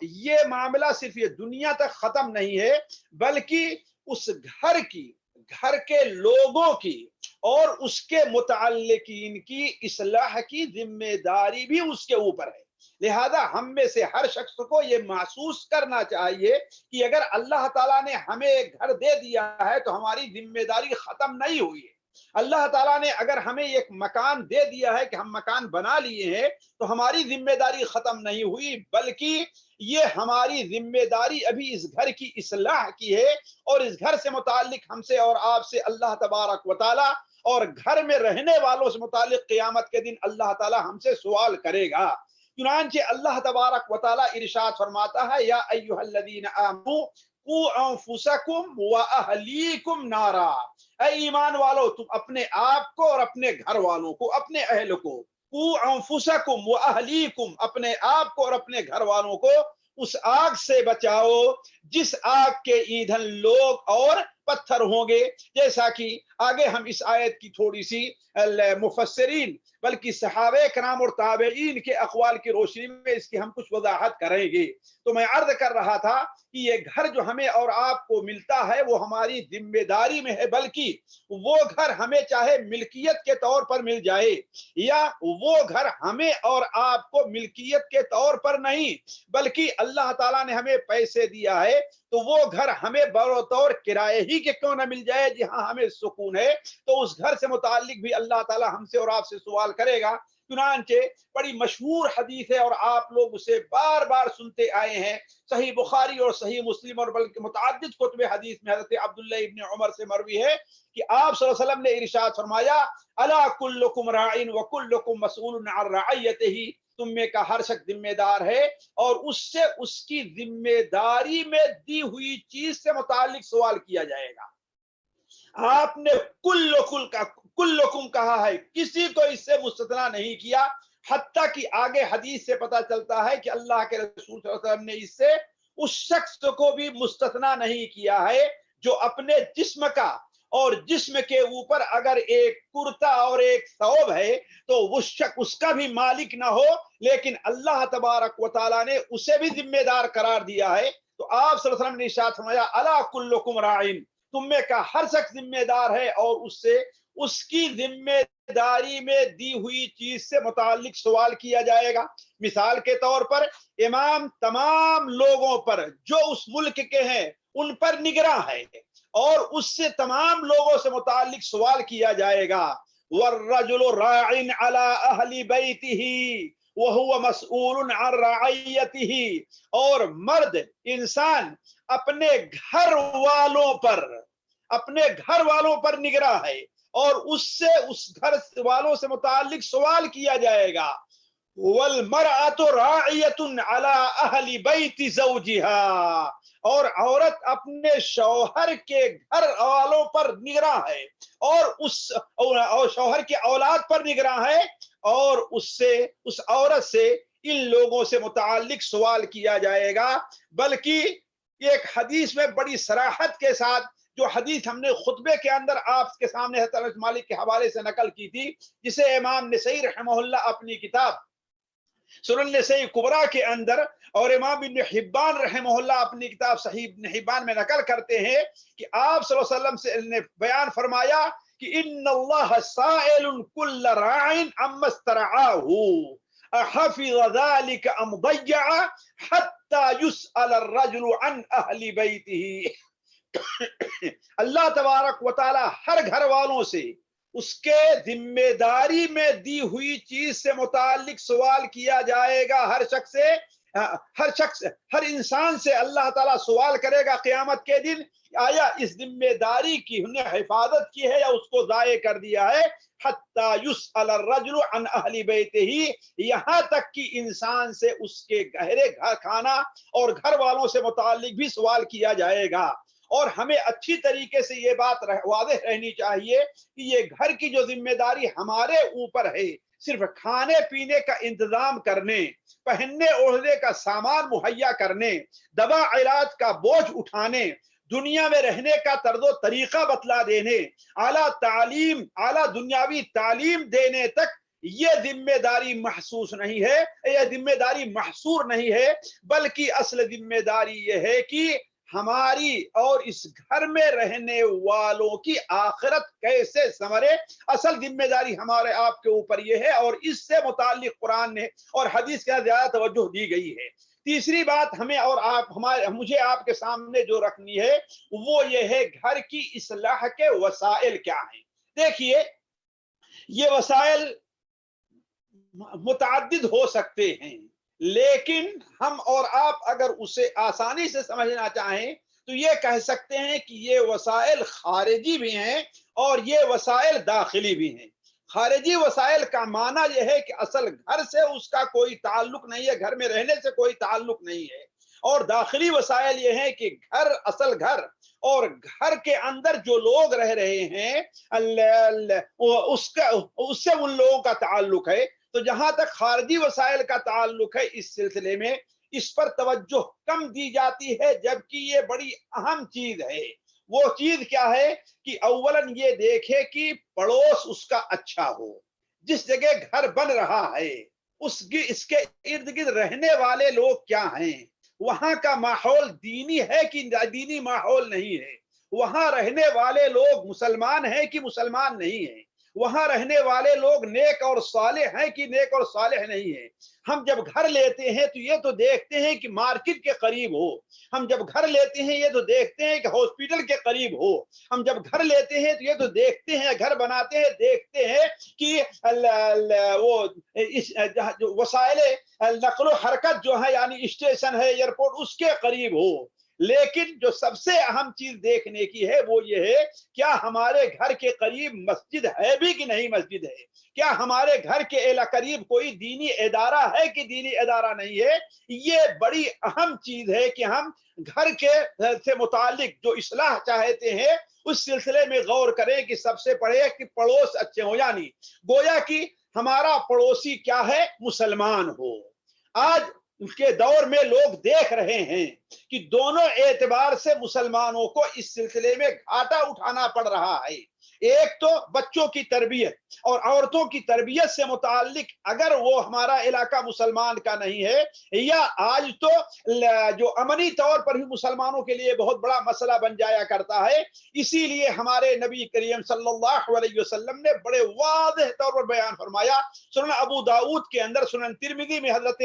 Speaker 6: ये मामला सिर्फ ये दुनिया तक खत्म नहीं है, बल्कि उस घर के लोगों की और उसके मुताल्लिकीन की इस्लाह की जिम्मेदारी भी उसके ऊपर है। लिहाजा हम में से हर शख्स को ये महसूस करना चाहिए कि अगर अल्लाह ताला ने हमें एक घर दे दिया है तो हमारी जिम्मेदारी खत्म नहीं हुई है। अल्लाह ताला ने अगर हमें एक मकान दे दिया है कि हम मकान बना लिए हैं तो हमारी जिम्मेदारी खत्म नहीं हुई, बल्कि ये हमारी जिम्मेदारी अभी इस घर की इस्लाह की है और इस घर से मुताल्लिक हमसे और आपसे अल्लाह तबारक व तआला और घर में रहने वालों से मुताल्लिक क़यामत के दिन अल्लाह ताला हमसे सवाल करेगा। चुनांचे अल्लाह तबारक व तआला इरशाद फरमाता है, या अय्युहल्लज़ीना आमनू कू अंफुसकुम व अहलीकुम नारा, ऐ ईमान वालों तुम अपने आप को और अपने घर वालों को, अपने अहल को, कू अंफुसकुम व अहलीकुम, अपने आप को और अपने घर वालों को उस आग से बचाओ जिस आग के ईंधन लोग और पत्थर होंगे। जैसा कि आगे हम इस आयत की थोड़ी सी मुफस्सिरीन बल्कि सहाबे कराम और ताबईन के अक़वाल की रोशनी में इसकी हम कुछ वजाहत करेंगे। तो मैं अर्ज कर रहा था कि ये घर जो हमें और आपको मिलता है वो हमारी जिम्मेदारी में है, बल्कि वो घर हमें चाहे मिल्कियत के तौर पर मिल जाए या वो घर हमें और आपको मिल्कियत के तौर पर नहीं, बल्कि अल्लाह ताला ने हमें पैसे दिया है तो वो घर हमें बतौर किराए ही के क्यों ना मिल जाए जहां हमें सुकून है, तो उस घर से मुताल्लिक भी अल्लाह ताला हमसे और आपसे सवाल करेगा। चुनांचे बड़ी मशहूर हदीस है और आप लोग उसे बार बार सुनते आए हैं, सही बुखारी और सही मुस्लिम और बल्कि मुतअद्दिद कुतुब हदीस में हज़रत अब्दुल्लाह इब्न उमर से मरवी है कि आप सल्लल्लाहु अलैहि वसल्लम ने इरशाद फरमाया, अला कुल्लुकुम राइन व कुल्लुकुम मसऊलुन अन रअयतिही, तुम में का हर शख्स जिम्मेदार है और उससे उसकी जिम्मेदारी में दी हुई चीज से मुताल्लिक सवाल किया जाएगा। आपने कुल्लुकुम कहा है, किसी को इससे मुस्ततना नहीं किया, हत्ता कि आगे हदीस से पता चलता है कि अल्लाह के रसूल सल्लल्लाहु अलैहि वसल्लम ने इससे उस शख्स को भी मुस्ततना नहीं किया है जो अपने जिस्म का और जिस्म के ऊपर अगर एक कुर्ता और एक सौब है तो उस शख्स उसका भी मालिक ना हो, लेकिन अल्लाह तबारक व तआला ने उसे भी जिम्मेदार करार दिया है। तो आप सल्लल्लाहु अलैहि वसल्लम ने इरशाद फरमाया, अला कुल्लुकुम राइन, तुम में का हर शख्स जिम्मेदार है और उससे उसकी जिम्मेदारी में दी हुई चीज से मुताल्लिक सवाल किया जाएगा। मिसाल के तौर पर इमाम तमाम लोगों पर जो उस मुल्क के हैं उन पर निगरां है और उससे तमाम लोगों से मुताल्लिक सवाल किया जाएगा। वर्रजुलु राइन अला अहली बैतिही व हुवा मसऊलुन अन रअयतिही, और मर्द इंसान अपने घर वालों पर निगरां है और उससे उस घर वालों से मुताल्लिक सवाल किया जाएगा। वल मरअतु राइयतुन अला अहली बैति ज़ौजिहा, और औरत अपने शौहर के घर वालों पर निगरां है और शौहर की औलाद पर निगरां है और उस औरत से इन लोगों से मुताल्लिक सवाल किया जाएगा। बल्कि एक हदीस में बड़ी सराहत के साथ, जो हदीस हमने खुतबे के अंदर आपके सामने हज़रत अनस मालिक के हवाले से नकल की थी, जिसे इमाम नसई रहमहुल्लाह अपनी किताब सुनन नसई कुबरा के अंदर और इमाम इब्न हिब्बान रहमहुल्लाह अपनी किताब सही इब्न हिब्बान में नकल करते हैं कि आप सल्लल्लाहु अलैहि वसल्लम से ने बयान फरमाया कि इन्नल्लाह साइलुन कुल्ल राइन अम्मस्तरआहु अहफिज़ ज़ालिका अम ज़य्या हत्ता युसअल अर्रजुलु अन अहली बैतिही। अल्लाह तबारक व तआला हर घर वालों से उसके जिम्मेदारी में दी हुई चीज से मुताल्लिक सवाल किया जाएगा। हर इंसान से अल्लाह ताला सवाल करेगा क़यामत के दिन, आया इस जिम्मेदारी की हमने हिफाजत की है या उसको ज़ाये कर दिया है। हत्ता युसअल अर्रजुलु अन अहली बैतिही, यहाँ तक कि इंसान से उसके गहरे घर खाना और घर वालों से मुताल्लिक भी सवाल किया जाएगा। और हमें अच्छी तरीके से ये बात वाज़ेह रहनी चाहिए कि ये घर की जो जिम्मेदारी हमारे ऊपर है, सिर्फ खाने पीने का इंतजाम करने, पहनने ओढ़ने का सामान मुहैया करने, दवा इलाज का बोझ उठाने, दुनिया में रहने का तर्जो तरीका बतला देने, आला दुनियावी तालीम देने तक ये जिम्मेदारी महसूस नहीं है, यह जिम्मेदारी महसूर नहीं है, बल्कि असल जिम्मेदारी ये है कि हमारी और इस घर में रहने वालों की आखिरत कैसे संवरे। असल जिम्मेदारी हमारे आपके ऊपर ये है और इससे मुताल्लिक कुरान ने और हदीस के ज्यादा तवज्जो दी गई है। तीसरी बात हमें और मुझे आपके सामने जो रखनी है वो ये है, घर की इस्लाह के वसाइल क्या हैं। देखिए, ये वसाइल मुतअद्दिद हो सकते हैं, लेकिन हम और आप अगर उसे आसानी से समझना चाहें तो ये कह सकते हैं कि ये वसाइल खारिजी भी हैं और ये वसाइल दाखिली भी हैं। खारिजी वसाइल का माना यह है कि असल घर से उसका कोई ताल्लुक नहीं है, घर में रहने से कोई ताल्लुक नहीं है। और दाखिली वसाइल ये है कि घर, असल घर, और घर के अंदर जो लोग रह रहे हैं उसका, उससे उन लोगों का ताल्लुक है। तो जहां तक खारिजी वसाइल का ताल्लुक है, इस सिलसिले में इस पर तवज्जो कम दी जाती है, जबकि ये बड़ी अहम चीज है। वो चीज क्या है कि अव्वलन ये देखे कि पड़ोस उसका अच्छा हो, जिस जगह घर बन रहा है उसकी, इसके इर्द गिर्द रहने वाले लोग क्या हैं, वहां का माहौल दीनी है कि दीनी माहौल नहीं है, वहां रहने वाले लोग मुसलमान हैं कि मुसलमान नहीं है, वहां रहने वाले लोग नेक और सालेह हैं कि नेक और सालेह नहीं है। हम जब घर लेते हैं तो ये तो देखते हैं कि मार्केट के करीब हो, हम जब घर लेते हैं ये तो देखते हैं कि हॉस्पिटल के करीब हो, हम जब घर लेते हैं तो ये तो देखते हैं, घर बनाते हैं देखते हैं कि वो इस जो वसाइले नक्लो हरकत जो है यानी स्टेशन है, एयरपोर्ट, उसके करीब हो। लेकिन जो सबसे अहम चीज देखने की है वो ये है, क्या हमारे घर के करीब मस्जिद है भी कि नहीं मस्जिद है, क्या हमारे घर के करीब कोई दीनी इदारा है कि दीनी इदारा नहीं है। ये बड़ी अहम चीज है कि हम घर के से मुतालिक जो इस्लाह चाहते हैं उस सिलसिले में गौर करें कि सबसे पहले कि पड़ोस अच्छे हो, यानी गोया कि हमारा पड़ोसी क्या है, मुसलमान हो। आज के दौर में लोग देख रहे हैं कि दोनों एतबार से मुसलमानों को इस सिलसिले में घाटा उठाना पड़ रहा है। एक तो बच्चों की तरबियत और औरतों की तरबियत से मुताल्लिक अगर वो हमारा इलाका मुसलमान का नहीं है, या आज तो जो अमनी तौर पर भी मुसलमानों के लिए बहुत बड़ा मसला बन जाया करता है। इसीलिए हमारे नबी करीम सल्लल्लाहु अलैहि वसल्लम ने बड़े वाज़ेह तौर पर बयान फरमाया। सुनन अबू दाऊद के अंदर, सुनन तिरमिज़ी में हजरत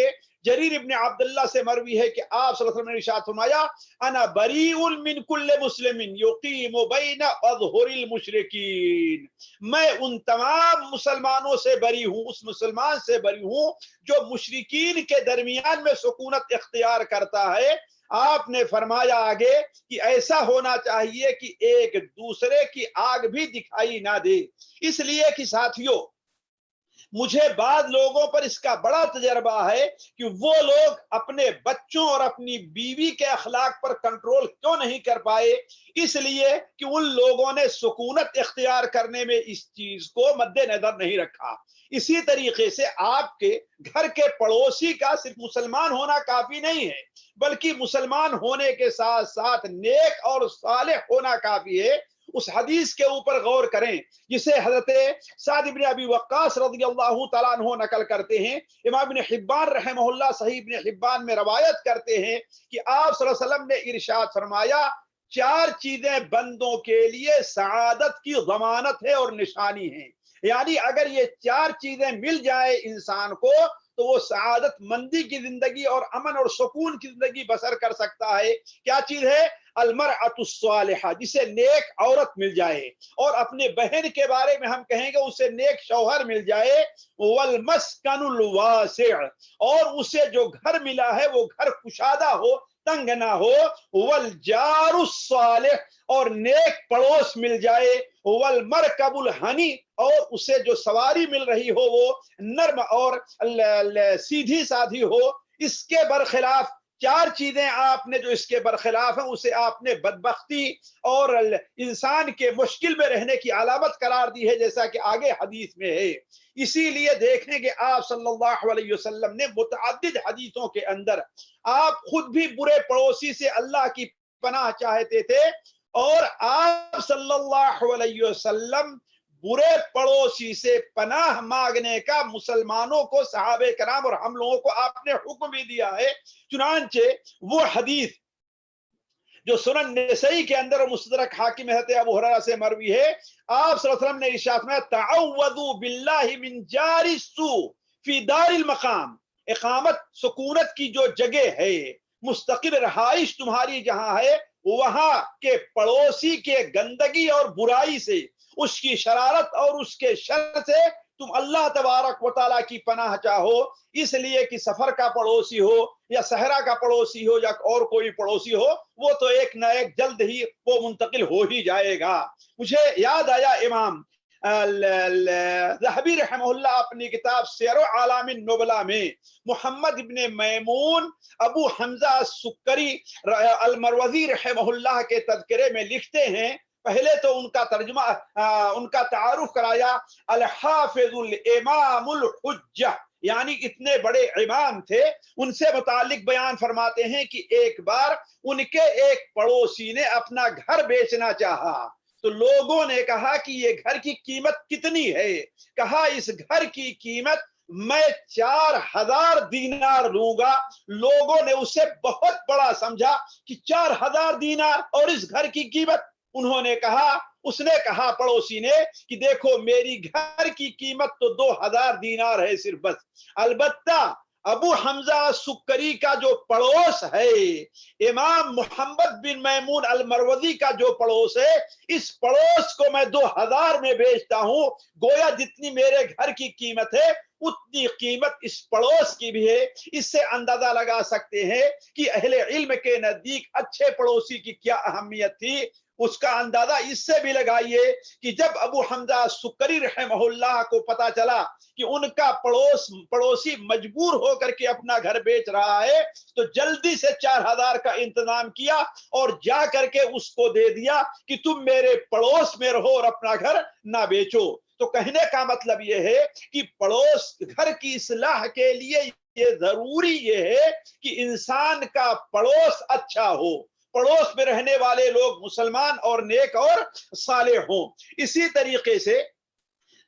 Speaker 6: जरीर इब्न अब्दुल्लाह से मरवी है कि आप सल्लल्लाहु अलैहि वसल्लम ने इरशाद फरमाया, अना बरीउन मिन कुल्li मुस्लिमिन युकीमु बैन अज़हुरिल मुशरिकीन, मैं उन तमाम मुसलमानों से बरी हूं, उस मुसलमान से बरी हूं जो मुशरिकीन के दरमियान में सुकूनत इख्तियार करता है। आपने फरमाया आगे कि ऐसा होना चाहिए कि एक दूसरे की आग भी दिखाई ना दे। इसलिए कि साथियों, मुझे बाद लोगों पर इसका बड़ा तजर्बा है कि वो लोग अपने बच्चों और अपनी बीवी के अखलाक पर कंट्रोल क्यों नहीं कर पाए, इसलिए कि उन लोगों ने सुकूनत इख्तियार करने में इस चीज को मद्देनजर नहीं रखा। इसी तरीके से आपके घर के पड़ोसी का सिर्फ मुसलमान होना काफी नहीं है, बल्कि मुसलमान होने के साथ साथ नेक और सालेह होना काफी है। उस हदीस के ऊपर गौर करें जिसे हजरत साद इब्न अबी वक्कास रज़ियल्लाहु तआला अन्हु नकल करते हैं। इमाम इब्न हिब्बान रहमहुल्लाह सही इब्न हिब्बान में रवायत करते हैं कि आप सल्लल्लाहु अलैहि वसल्लम ने इरशाद फरमाया, चार चीजें बंदों के लिए सआदत की ज़मानत है और निशानी है। यानी अगर ये चार चीजें मिल जाए इंसान को तो वो सआदत मंदी की जिंदगी और अमन और सुकून की जिंदगी बसर कर सकता है। क्या चीज है? अलमरअतुस सालिहा, जिसे नेक औरत मिल जाए, और अपने बहन के बारे में हम कहेंगे उसे नेक शौहर मिल जाए। वल मस्कनुल वासिअ, और उसे जो घर मिला है वो घर कुशादा हो, तंग ना हो। वल जारुस सालिह, और नेक पड़ोस मिल जाए। वल मरकबुल हनी, और उसे जो सवारी मिल रही हो वो नर्म और सीधी साधी हो। इसके बरखिलाफ चार चीजें आपने जो इसके बरखिलाफ है उसे आपने बदबख्ती और इंसान के मुश्किल में रहने की अलामत करार दी है, जैसा कि आगे हदीस में है। इसीलिए देखें कि आप सल्लल्लाहु अलैहि वसल्लम ने मुतअद्दिद हदीसों के अंदर आप खुद भी बुरे पड़ोसी से अल्लाह की पनाह चाहते थे, और आप सल्लल्लाहु अलैहि वसल्लम बुरे पड़ोसी से पनाह मांगने का मुसलमानों को, सहाबे कराम और हम लोगों को आपने हुक्म भी दिया है। चुनांचे वो हदीस जो सुनन नसई के अंदर और मुस्तदरक हाकिम हज़रत अबू हुरैरा से मरवी है, आप सल्लल्लाहु अलैहि वसल्लम ने इरशाद फरमाया, तअव्वदु बिल्लाहि मिन जारि सू फी दारिल मकाम, इकामत सुकूनत की जो जगह है, मुस्तकिल रहाइश तुम्हारी जहां है, वहां के पड़ोसी के गंदगी और बुराई से, उसकी शरारत और उसके शर से तुम अल्लाह तबारक व तआला की पनाह चाहो। इसलिए कि सफर का पड़ोसी हो या सहरा का पड़ोसी हो या और कोई पड़ोसी हो, वो तो एक न एक जल्द ही वो मुंतकिल हो ही जाएगा। मुझे याद आया इमाम ज़हबी रहमहुल्लाह अपनी किताब सियर आलामिन नुबला में मोहम्मद इब्ने मैमून अबू हमजा सुक्करी अल-मरवज़ी रहमहुल्लाह के तज़किरे में लिखते हैं। पहले तो उनका तर्जुमा उनका तारुफ कराया, अल हाफिजुल इमामुल हुज्जा, यानी इतने बड़े इमाम थे। उनसे मुतालिक बयान फरमाते हैं कि एक बार उनके एक पड़ोसी ने अपना घर बेचना चाहा, तो लोगों ने कहा कि ये घर की कीमत कितनी है? कहा इस घर की कीमत मैं 4000 दीनार लूंगा। लोगों ने उसे बहुत बड़ा समझा कि 4000 दीनार और इस घर की कीमत। उसने कहा पड़ोसी ने कि देखो मेरी घर की कीमत तो 2000 दीनार है सिर्फ बस। अलबत्ता अबू हमजा सुक्करी का जो पड़ोस है, इमाम मोहम्मद बिन मैमून अल-मरवज़ी का जो पड़ोस है, इस पड़ोस को मैं 2000 में बेचता हूं। गोया जितनी मेरे घर की कीमत है उतनी कीमत इस पड़ोस की भी है। इससे अंदाजा लगा सकते हैं कि अहले इल्म के नजदीक अच्छे पड़ोसी की क्या अहमियत थी। उसका अंदाजा इससे भी लगाइए कि जब अबू हमजा सुक्करी रहमहुल्लाह को पता चला कि उनका पड़ोसी मजबूर होकर के अपना घर बेच रहा है, तो जल्दी से 4000 का इंतजाम किया और जा करके उसको दे दिया कि तुम मेरे पड़ोस में रहो और अपना घर ना बेचो। तो कहने का मतलब ये है कि पड़ोस घर की इस्लाह के लिए ये जरूरी ये है कि इंसान का पड़ोस अच्छा हो, पड़ोस में रहने वाले लोग मुसलमान और नेक और सालेह हों। इसी तरीके से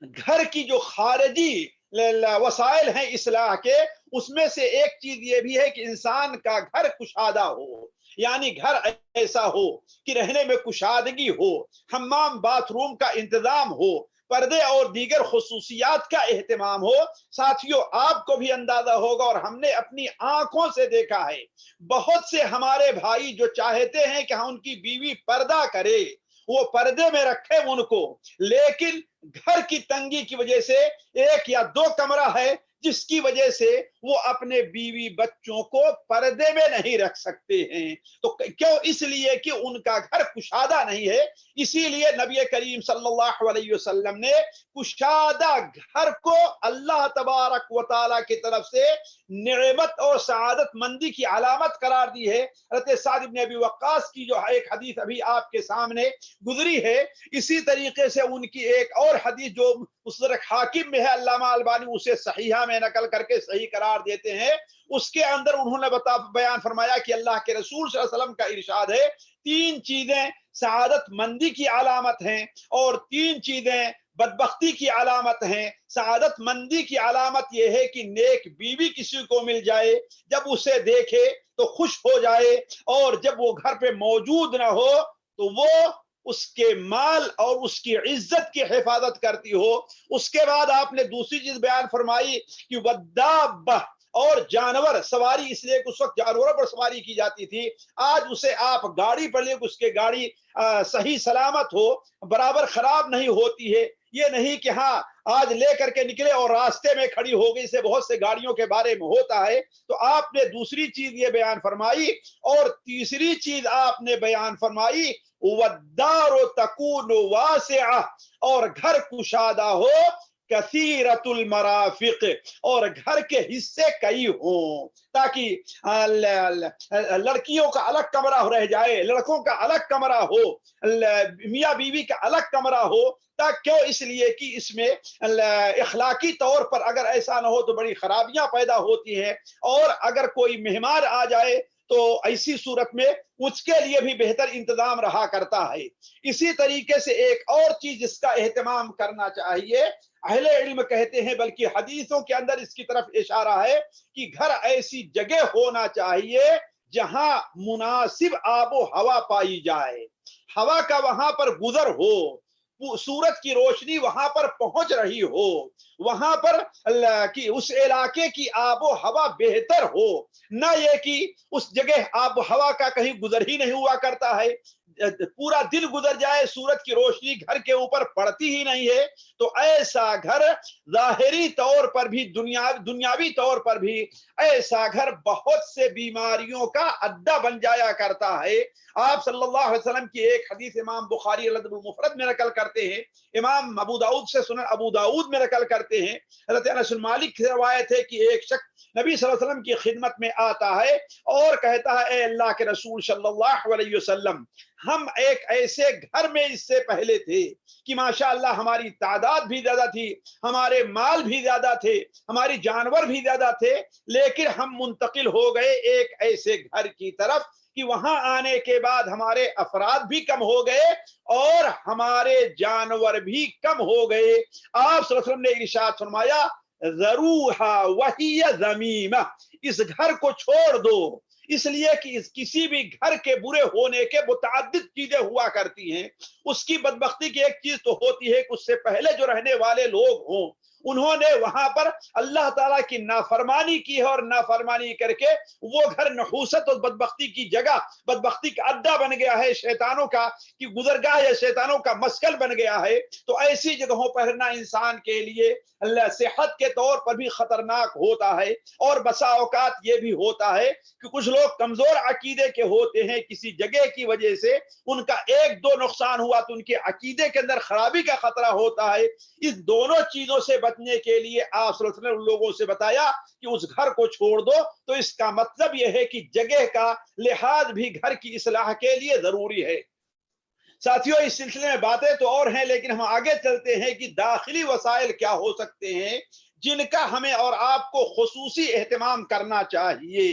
Speaker 6: घर की जो खारिजी वसाइल हैं इस्लाह के, उसमें से एक चीज ये भी है कि इंसान का घर कुशादा हो, यानी घर ऐसा हो कि रहने में कुशादगी हो, हम्माम बाथरूम का इंतजाम हो, पर्दे और दीगर खुसूसियात का एहतमाम हो। साथियों, आपको भी अंदाजा होगा और हमने अपनी आंखों से देखा है, बहुत से हमारे भाई जो चाहते हैं कि उनकी बीवी पर्दा करे, वो पर्दे में रखे उनको, लेकिन घर की तंगी की वजह से 1 या 2 कमरा है, जिसकी वजह से वो अपने बीवी बच्चों को पर्दे में नहीं रख सकते हैं। तो क्यों? इसलिए कि उनका घर कुशादा नहीं है। इसीलिए नबी करीम सल्लल्लाहु अलैहि वसल्लम ने कुशादा घर को अल्लाह तबारक व तआला की तरफ से नेमत और सआदत मंदी की अलामत करार दी है। हज़रत साद इब्न अबी वक्कास की जो एक हदीस अभी आपके सामने गुजरी है, इसी तरीके से उनकी एक और हदीस जो मुस्तदरक हाकिम में है, अल्लामा अलबानी उसे सहीहा में नकल करके सही करार देते हैं। उसके अंदर उन्होंने बयान फरमाया कि अल्लाह के रसूल सल्लल्लाहु अलैहि वसल्लम का इरशाद है, 3 चीजें सआदत मंदी की अलामत हैं और 3 चीजें बदबख्ती की अलामत हैं। सआदत मंदी की अलामत यह है कि नेक बीवी किसी को मिल जाए, जब उसे देखे तो खुश हो जाए, और जब वो घर पे मौजूद ना हो तो वो उसके माल और उसकी इज्जत की हिफाजत करती हो। उसके बाद आपने दूसरी चीज बयान फरमाई कि वद्दाब, और जानवर सवारी, इसलिए उस वक्त जानवरों पर सवारी की जाती थी, आज उसे आप गाड़ी पर ले, उसके गाड़ी सही सलामत हो, बराबर खराब नहीं होती है। ये नहीं कि हाँ आज ले करके निकले और रास्ते में खड़ी हो गई, से बहुत से गाड़ियों के बारे में होता है। तो आपने दूसरी चीज ये बयान फरमाई, और तीसरी चीज आपने बयान फरमाई वद्दारो तकून वासिआ, और घर कुशादा हो, कसीरतुल मराफिक, और घर के हिस्से कई हों, ताकि लड़कियों का अलग कमरा रह जाए, लड़कों का अलग कमरा हो, मियाँ बीवी का अलग कमरा हो। क्यों? इसलिए कि इसमें इखलाकी तौर पर अगर ऐसा ना हो तो बड़ी खराबियां पैदा होती हैं, और अगर कोई मेहमान आ जाए तो ऐसी सूरत में उसके लिए भी बेहतर इंतजाम रहा करता है। इसी तरीके से एक और चीज जिसका एहतमाम करना चाहिए, अहले इल्म कहते हैं, बल्कि हदीसों के अंदर इसकी तरफ इशारा है कि घर ऐसी जगह होना चाहिए जहां मुनासिब आबो हवा पाई जाए, हवा का वहां पर गुजर हो, सूरज की रोशनी वहां पर पहुंच रही हो, वहां पर कि उस इलाके की आबो हवा बेहतर हो, न ये कि उस जगह आबो हवा का कहीं गुजर ही नहीं हुआ करता है। पूरा दिन गुजर जाए, सूरज की रोशनी घर के ऊपर पड़ती ही नहीं है, तो ऐसा घर ज़ाहिरी तौर पर भी दुनियावी तौर पर भी ऐसा घर बहुत से बीमारियों का अड्डा बन जाया करता है। आप सल्लल्लाहु अलैहि वसल्लम की एक हदीस इमाम बुखारी अल-अदबुल मुफरद में नकल करते हैं, इमाम अबू दाऊद से सुनन अबू दाऊद में नकल करते हैं, हज़रत अनस बिन मालिक की रवायत है कि एक शख्स नबी सल्लल्लाहु अलैहि वसल्लम की खिदमत में आता है और कहता है, ए अल्लाह के रसूल सल्लल्लाहु अलैहि वसल्लम, हम एक ऐसे घर में इससे पहले थे कि माशाअल्लाह हमारी तादाद भी ज्यादा थी, हमारे माल भी ज्यादा थे, हमारी जानवर भी ज्यादा थे, लेकिन हम मुंतकिल हो गए एक ऐसे घर की तरफ कि वहां आने के बाद हमारे अफराद भी कम हो गए और हमारे जानवर भी कम हो गए। आप सल्लल्लाहु अलैहि वसल्लम ने इरशाद फरमाया, ज़रूहा वहिय ज़मीमा, इस घर को छोड़ दो, इसलिए कि इस किसी भी घर के बुरे होने के मुतअद्दिद चीजें हुआ करती हैं। उसकी बदबख्ती की एक चीज तो होती है कि उससे पहले जो रहने वाले लोग हों, उन्होंने वहां पर अल्लाह ताला की नाफरमानी की है और नाफरमानी करके वो घर नहूसत और बदबख्ती की जगह, बदबख्ती का अड्डा बन गया है, शैतानों का कि गुजरगाह या शैतानों का मस्कल बन गया है। तो ऐसी जगहों पर रहना इंसान के लिए अल्लाह सेहत के तौर पर भी खतरनाक होता है। और बसा औकात ये भी होता है कि कुछ लोग कमजोर अकीदे के होते हैं, किसी जगह की वजह से उनका एक दो नुकसान हुआ तो उनके अकीदे के अंदर खराबी का खतरा होता है। इस दोनों चीजों से बचने के लिए आप सल्लल्लाहु अलैहि वसल्लम लोगों से बताया कि उस घर को छोड़ दो, तो इसका मतलब यह है कि जगह का लिहाज भी घर की इस्लाह के लिए जरूरी है। साथियों, इस सिलसिले में बातें तो और हैं, लेकिन हम आगे चलते हैं कि दाखिली वसाइल क्या हो सकते हैं जिनका हमें और आपको खुसूसी एहतमाम करना चाहिए।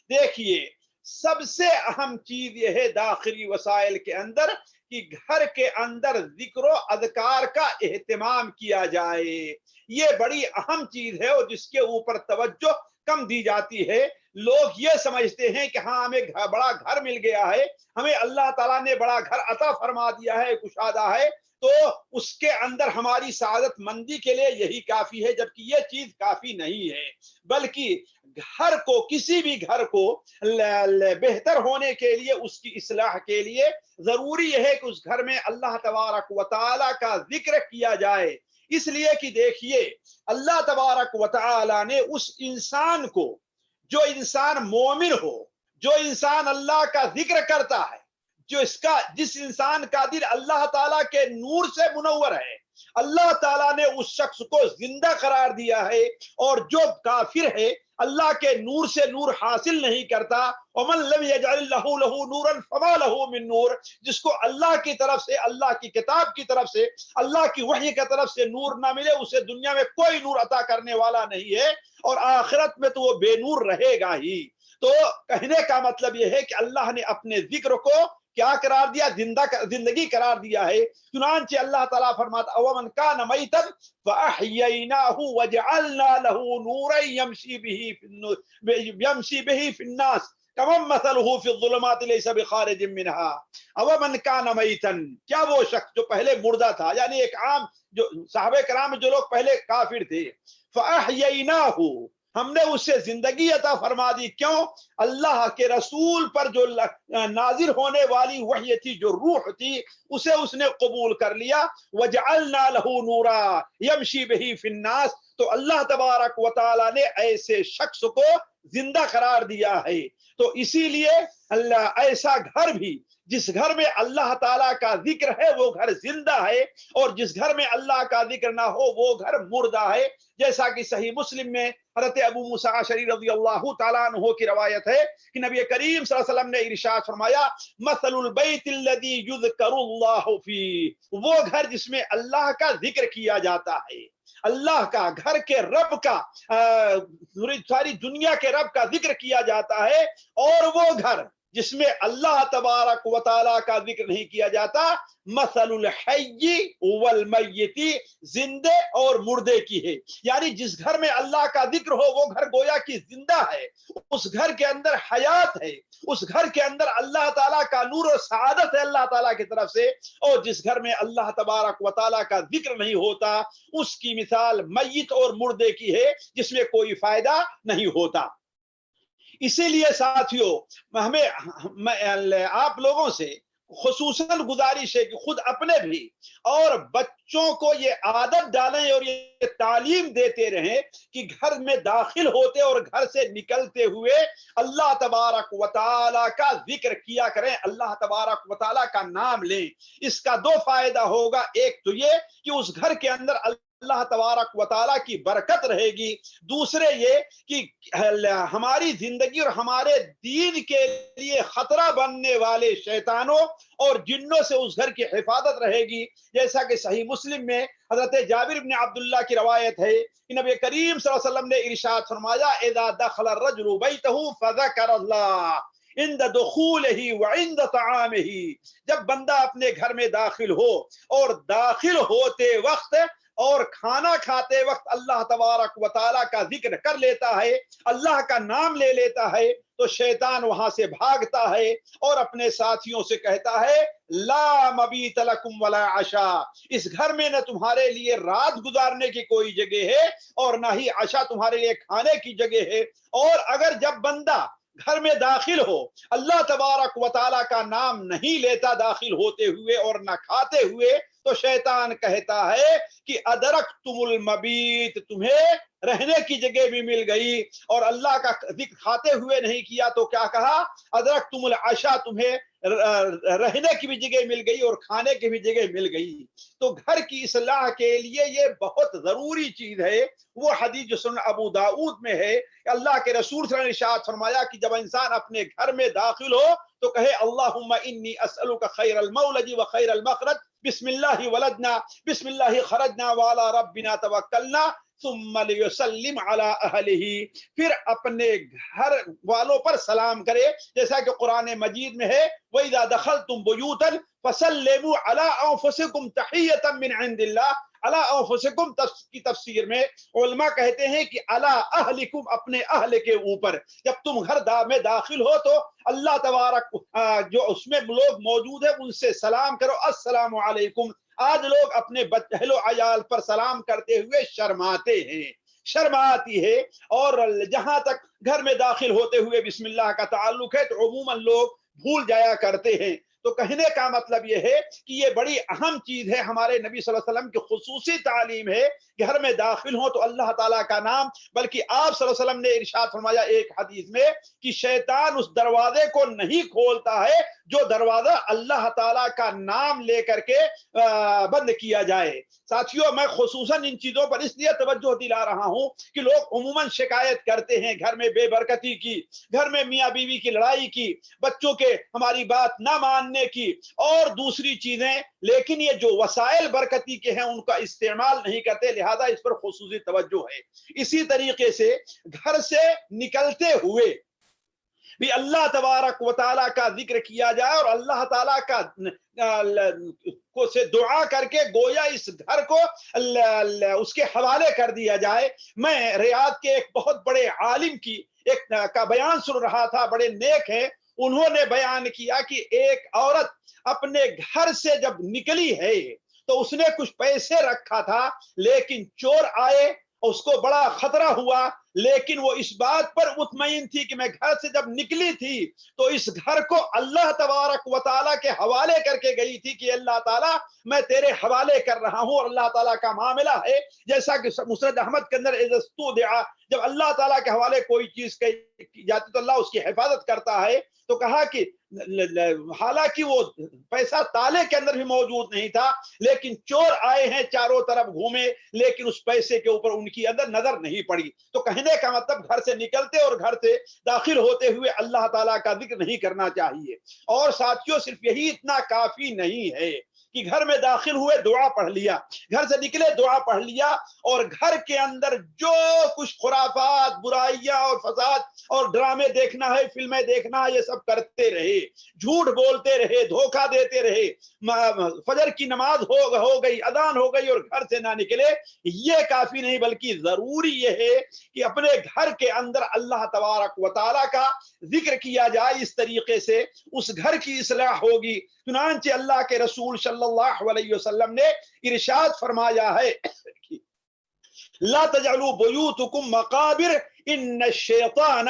Speaker 6: देखिए, सबसे अहम चीज यह है दाखिली वसाइल के अंदर कि घर के अंदर जिक्र अज़कार का एहतमाम किया जाए। ये बड़ी अहम चीज है और जिसके ऊपर तवज्जो कम दी जाती है। लोग ये समझते हैं कि हाँ, हमें बड़ा घर मिल गया है, हमें अल्लाह ताला ने बड़ा घर अता फरमा दिया है, कुशादा है, तो उसके अंदर हमारी सआदत मंदी के लिए यही काफी है, जबकि ये चीज काफी नहीं है। बल्कि घर को, किसी भी घर को बेहतर होने के लिए, उसकी इस्लाह के लिए जरूरी है कि उस घर में अल्लाह तबारक व तआला का जिक्र किया जाए। इसलिए कि देखिए, अल्लाह तबारक व तआला ने उस इंसान को, जो इंसान मोमिन हो, जो इंसान अल्लाह का जिक्र करता है, जिस इंसान का दिल अल्लाह ताला के नूर से मुनव्वर है, अल्लाह ताला ने उस शख्स को जिंदा करार दिया है। और जो काफिर है, अल्लाह के नूर से नूर हासिल नहीं करता, वमन लम यजअल्लहु लहू नूरन फमा लहू मिन नूर, जिसको अल्लाह की तरफ से, अल्लाह की किताब की तरफ से, अल्लाह की वही की तरफ से नूर ना मिले, उसे दुनिया में कोई नूर अता करने वाला नहीं है और आखिरत में तो वो बेनूर रहेगा ही। तो कहने का मतलब यह है कि अल्लाह ने अपने जिक्र को क्या करार दिया, जिंदगी करार दिया है। चुनांचे अल्लाह ताला फरमाता, अवमन कान मैतन फअहयैनाहु वजअलना लहू नूरन यमशी बिही फिन्नास कमम मसलहु फिज़्ज़ुलुमाति लैसा बिखारिजिम मिनहा। अवमन कान मैतन, क्या वो शख्स जो पहले मुर्दा था, यानी एक आम जो साहबे कराम जो लोग पहले काफिर थे, फअहयैनाहु, हमने उससे जिंदगी अता फरमा दी। क्यों? अल्लाह के रसूल पर जो नाजिल होने वाली वही थी, जो रूह थी, उसे उसने कबूल कर लिया। वजअलना लहू नूरा यमशी बिही फिन्नास, तो अल्लाह तबारक व तआला ने ऐसे शख्स को जिंदा करार दिया है। तो इसीलिए अल्लाह ऐसा घर भी, जिस घर में अल्लाह ताला का जिक्र है वो घर जिंदा है, और जिस घर में अल्लाह का जिक्र ना हो वो घर मुर्दा है। जैसा कि सही मुस्लिम में हज़रत अबू मूसा अशअरी रज़ियल्लाहु ताला अन्हु की रवायत है कि नबी करीम सल्लल्लाहु अलैहि वसल्लम ने इरशाद फरमाया, मसलुल बैतिल्लज़ी युज़करुल्लाहु फी, वो घर जिसमें अल्लाह का जिक्र किया जाता है, अल्लाह का, घर के रब का, सारी दुनिया के रब का जिक्र किया जाता है, और वो घर जिसमें अल्लाह तबारक व तआला का जिक्र नहीं किया जाता, मसलुल हय्यि वल मय्यिति, जिंदे और मुर्दे की है। यानी जिस घर में अल्लाह का जिक्र हो वो घर गोया की जिंदा है, उस घर के अंदर हयात है, उस घर के अंदर अल्लाह ताला का नूर और सआदत है अल्लाह ताला की तरफ से। और जिस घर में अल्लाह तबारक व तआला का जिक्र नहीं होता, उसकी मिसाल मय्यित और मुर्दे की है, जिसमें कोई फायदा नहीं होता। इसीलिए साथियों, मैं आप लोगों से خصوصاً گزارش ہے کہ خود اپنے بھی اور بچوں کو یہ عادت ڈالیں اور یہ تعلیم دیتے رہیں کہ گھر میں داخل ہوتے اور گھر سے نکلتے ہوئے اللہ تبارک و تعالی کا ذکر کیا کریں، اللہ تبارک و تعالی کا نام لیں۔ اس کا دو فائدہ ہوگا، ایک تو یہ کہ اس گھر کے اندر اللہ تبارک و تعالی کی برکت رہے گی، دوسرے یہ کہ ہماری زندگی اور ہمارے دین کے لیے خطرہ بننے والے شیطانوں اور جنوں سے اس گھر کی حفاظت رہے گی۔ جیسا کہ صحیح مسلم میں حضرت جابر بن عبداللہ کی روایت ہے کہ نبی کریم صلی اللہ علیہ وسلم نے ارشاد فرمایا اذا دخل الرجل بیتہ فذکر اللہ عند دخولہ وعند طعامہ، جب بندہ اپنے گھر میں داخل ہو اور داخل ہوتے وقت اور کھانا کھاتے وقت اللہ تبارک و تعالیٰ کا ذکر کر لیتا ہے، اللہ کا نام لے لیتا ہے، تو شیطان وہاں سے بھاگتا ہے اور اپنے ساتھیوں سے کہتا ہے لا مبیت لکم ولا عشاء، اس گھر میں نہ تمہارے لیے رات گزارنے کی کوئی جگہ ہے اور نہ ہی عشاء تمہارے لیے کھانے کی جگہ ہے۔ اور اگر جب بندہ گھر میں داخل ہو اللہ تبارک و تعالیٰ کا نام نہیں لیتا داخل ہوتے ہوئے اور نہ کھاتے ہوئے، تو شیطان کہتا ہے کہ ادرکتم المبیت، تمہیں رہنے کی جگہ بھی مل گئی، اور اللہ کا ذکر کھاتے ہوئے نہیں کیا تو کیا کہا ادرکتم العشاء، تمہیں رہنے کی بھی جگہ مل گئی اور کھانے کی بھی جگہ مل گئی۔ تو گھر کی اصلاح کے لیے یہ بہت ضروری چیز ہے۔ وہ حدیث جو سنن ابو داؤد میں ہے کہ اللہ کے رسول صلی اللہ علیہ وسلم نے ارشاد فرمایا کہ جب انسان اپنے گھر میں داخل ہو تو کہے اللہم انی اسألک خیر المولد و خیر المخرج، بسم اللہ ولدنا بسم اللہ خرجنا وعلی ربنا توکلنا ثم لیسلم علی اہلہ، پھر اپنے گھر والوں پر سلام کرے، جیسا کہ قرآن مجید میں ہے وَإِذَا دَخَلْتُمْ بُيُوتًا فَسَلِّمُوا عَلَىٰ أَنفُسِكُمْ تَحِيَّةً مِّنْ عِندِ اللَّهِ، عَلَىٰ أَنفُسِكُمْ کی تفسیر میں علماء کہتے ہیں کہ عَلَىٰ أَهْلِكُمْ، اپنے اہل کے اوپر، جب تم گھر میں داخل ہو تو اللہ تبارک جو اس میں لوگ موجود ہیں ان سے سلام کرو السلام علیکم۔ آج لوگ اپنے اہل و عیال پر سلام کرتے ہوئے شرماتے ہیں، شرم آتی ہے، اور جہاں تک گھر میں داخل ہوتے ہوئے بسم اللہ کا تعلق ہے تو عموماً لوگ بھول جایا کرتے ہیں۔ تو کہنے کا مطلب یہ ہے کہ یہ بڑی اہم چیز ہے، ہمارے نبی صلی اللہ علیہ وسلم کی خصوصی تعلیم ہے، گھر میں داخل ہوں تو اللہ تعالیٰ کا نام، بلکہ آپ صلی اللہ علیہ وسلم نے ارشاد فرمایا ایک حدیث میں کہ شیطان اس دروازے کو نہیں کھولتا ہے جو دروازہ اللہ تعالیٰ کا نام لے کر کے بند کیا جائے۔ ساتھیوں، میں خصوصاً ان چیزوں پر اس لیے توجہ دلا رہا ہوں کہ لوگ عموماً شکایت کرتے ہیں گھر میں بے برکتی کی، گھر میں میاں بیوی کی لڑائی کی، بچوں کے ہماری بات نہ ماننے کی اور دوسری چیزیں، لیکن یہ جو وسائل برکتی کے ہیں ان کا استعمال نہیں کرتے، لہذا اس پر خصوصی توجہ ہے۔ اسی طریقے سے گھر سے نکلتے ہوئے بھی اللہ تبارک و تعالیٰ کا ذکر کیا جائے اور اللہ تعالیٰ کا سے دعا کر کے گویا اس گھر کو اس کے حوالے کر دیا جائے۔ میں ریاض کے ایک بہت بڑے عالم کی ایک کا بیان سن رہا تھا، بڑے نیک ہیں، انہوں نے بیان کیا کہ ایک عورت اپنے گھر سے جب نکلی ہے تو اس نے کچھ پیسے رکھا تھا، لیکن چور آئے، اس کو بڑا خطرہ ہوا، لیکن وہ اس بات پر مطمئن تھی کہ میں گھر سے جب نکلی تھی تو اس گھر کو اللہ تبارک و تعالیٰ کے حوالے کر کے گئی تھی کہ اللہ تعالیٰ میں تیرے حوالے کر رہا ہوں، اور اللہ تعالیٰ کا معاملہ ہے جیسا کہ مسند احمد کے اندر جب اللہ تعالیٰ کے حوالے کوئی چیز کی جاتی تو اللہ اس کی حفاظت کرتا ہے۔ تو کہا کہ حالانکہ وہ پیسہ تالے کے اندر بھی موجود نہیں تھا، لیکن چور آئے ہیں، چاروں طرف گھومے، لیکن اس پیسے کے اوپر ان کی اندر نظر نہیں پڑی۔ تو کہنے کا مطلب گھر سے نکلتے اور گھر سے داخل ہوتے ہوئے اللہ تعالیٰ کا ذکر نہیں کرنا چاہیے۔ اور ساتھیوں، صرف یہی اتنا کافی نہیں ہے کہ گھر میں داخل ہوئے دعا پڑھ لیا، گھر سے نکلے دعا پڑھ لیا، اور گھر کے اندر جو کچھ خرافات، برائیاں اور فساد اور ڈرامے دیکھنا ہے، فلمیں دیکھنا ہے، یہ سب کرتے رہے، جھوٹ بولتے رہے، دھوکہ دیتے رہے، فجر کی نماز ہو گئی، اذان ہو گئی اور گھر سے نہ نکلے، یہ کافی نہیں، بلکہ ضروری یہ ہے کہ اپنے گھر کے اندر اللہ تبارک و تعالیٰ کا ذکر کیا جائے۔ اس طریقے سے اس گھر کی اصلاح ہوگی۔ چنانچہ اللہ کے رسول صلی اللہ علیہ وسلم نے ارشاد فرمایا ہے لا تجعلوا بیوتکم مقابر ان الشیطان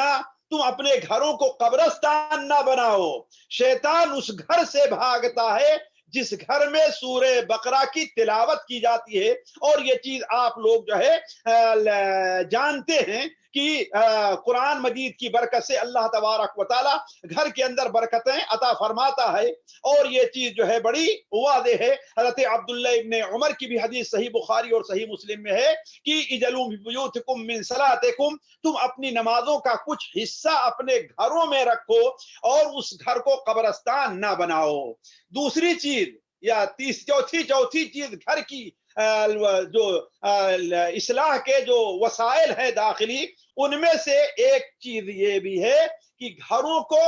Speaker 6: तुम अपने घरों को कब्रिस्तान ना बनाओ। शैतान उस घर से भागता है जिस घर में सूरे बकरा की तिलावत की जाती है। और ये चीज आप लोग जो है जानते हैं कि कुरान मजीद की बरकत से अल्लाह तबारक व तआला घर के अंदर बरकतें अता फरमाता है। और ये चीज जो है बड़ी वाज़ेह है। हज़रत अब्दुल्लाह इब्न उमर की भी हदीस सही बुखारी और सही मुस्लिम में है कि इजलू बिबुयूतिकुम मिन सलातिकुम, तुम अपनी नमाजों का कुछ हिस्सा अपने घरों में रखो और उस घर को कब्रिस्तान ना बनाओ। दूसरी चीज या चौथी चीज घर की जो इस्लाह के जो वसाइल है दाखिली, उनमें से एक चीज ये भी है कि घरों को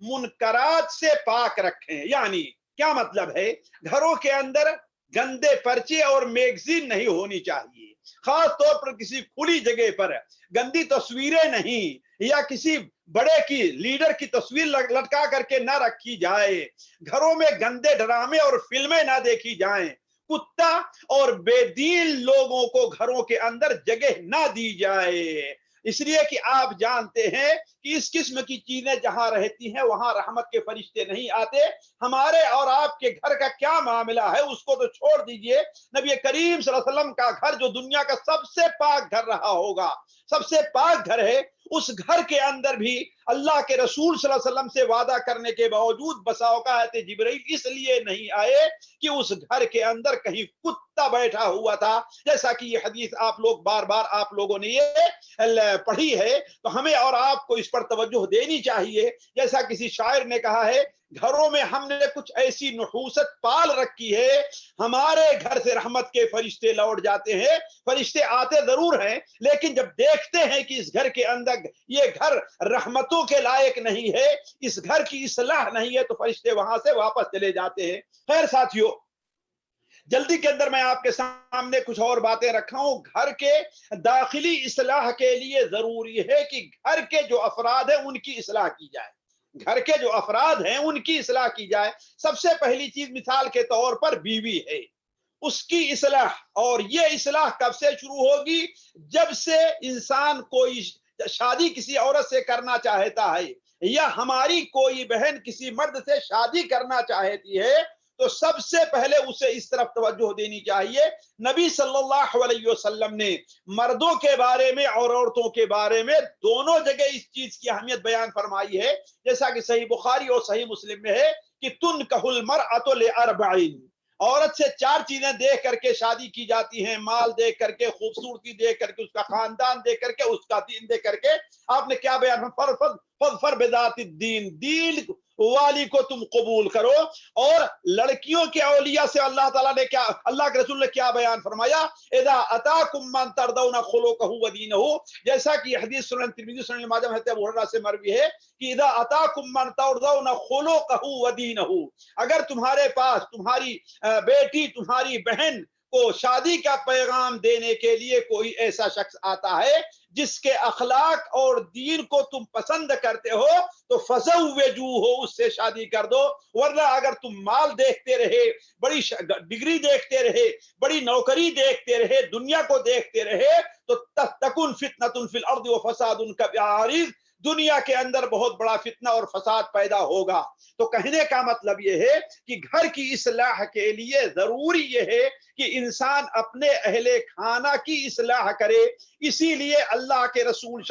Speaker 6: मुनकरात से पाक रखें। यानी क्या मतलब है, घरों के अंदर गंदे पर्चे और मैगजीन नहीं होनी चाहिए। खास तौर पर किसी खुली जगह पर गंदी तस्वीरें नहीं, या किसी बड़े की लीडर की तस्वीर लटका करके ना रखी जाए। घरों में गंदे ड्रामे और फिल्में ना देखी जाएं। कुत्ता और बेदीन लोगों को घरों के अंदर जगह ना दी जाए, इसलिए कि आप जानते हैं कि इस किस्म की चीजें जहां रहती हैं वहां रहमत के फरिश्ते नहीं आते। हमारे और आपके घर का क्या मामला है उसको तो छोड़ दीजिए, नबी करीम सल्लल्लाहु अलैहि वसल्लम का घर जो दुनिया का सबसे पाक घर रहा होगा, सबसे पाक घर है, उस घर के अंदर भी अल्लाह के रसूल सल्लल्लाहु अलैहि वसल्लम से वादा करने के बावजूद बसा औकात जिब्रील इसलिए नहीं आए कि उस घर के अंदर कहीं कुत्ता बैठा हुआ था। जैसा कि ये हदीस आप लोग बार बार आप लोगों ने ये पढ़ी है, तो हमें और आपको इस पर तवज्जो देनी चाहिए। जैसा किसी शायर ने कहा है, घरों में हमने कुछ ऐसी नुहूसत पाल रखी है, हमारे घर से रहमत के फरिश्ते लौट जाते हैं। फरिश्ते आते जरूर हैं, लेकिन जब देखते हैं कि इस घर के अंदर ये घर रहमतों के लायक नहीं है, इस घर की इस्लाह नहीं है, तो फरिश्ते वहां से वापस चले जाते हैं। खैर साथियों, जल्दी के अंदर मैं आपके सामने कुछ और बातें रखा हूं। घर के दाखिली इस्लाह के लिए जरूरी है कि घर के जो अफराद हैं उनकी इस्लाह की जाए। घर के जो अफराद हैं उनकी इस्लाह की जाए। सबसे पहली चीज मिसाल के तौर पर बीवी है, उसकी इस्लाह। और ये इस्लाह कब से शुरू होगी? जब से इंसान कोई शादी किसी औरत से करना चाहता है, या हमारी कोई बहन किसी मर्द से शादी करना चाहती है, तो सबसे पहले उसे इस तरफ तवज्जो देनी चाहिए। नबी सल्लल्लाहु अलैहि वसल्लम ने मर्दों के बारे में और औरतों के बारे में दोनों जगह इस चीज की अहमियत बयान फरमाई है। जैसा कि सही बुखारी और सही मुस्लिम में है कि तुनकहुल मरअतु लिअरबईन, औरत से 4 चीजें देख करके शादी की जाती हैं। माल देख करके, खूबसूरती देख करके, उसका खानदान देख करके, उसका दीन देख करके। आपने क्या बयान, फर बिदाति दीन, दीन वाली को तुम कबूल करो। और लड़कियों के औलिया से अल्लाह ताला ने क्या, अल्लाह के रसूल ने क्या बयान फरमाया, इदा अताकुम मन तरदौना खुलुकहु व दीनहु, जैसा कि हदीस सुनन तिरमिज़ी सुनन माजा में अबू हुरैरा से मरवी है कि इदा अताकुम मन तरदौना खुलुकहु व दीनहु, अगर तुम्हारे पास तुम्हारी बेटी, तुम्हारी बहन को शादी का पैगाम देने के लिए कोई ऐसा शख्स आता है जिसके अखलाक और दीन को तुम पसंद करते हो, तो फज़व्विजू हो, उससे शादी कर दो। वरना अगर तुम माल देखते रहे, बड़ी डिग्री देखते रहे, बड़ी नौकरी देखते रहे, दुनिया को देखते रहे, तो तकुन फितनतुन फिल अर्दि व फसादुन कबारिज़, दुनिया के अंदर बहुत बड़ा फितना और फसाद पैदा होगा। तो कहने का मतलब यह है कि घर की इस्लाह के लिए जरूरी यह है कि इंसान अपने अहले खाना की इस्लाह करे। इसीलिए अल्लाह के रसूल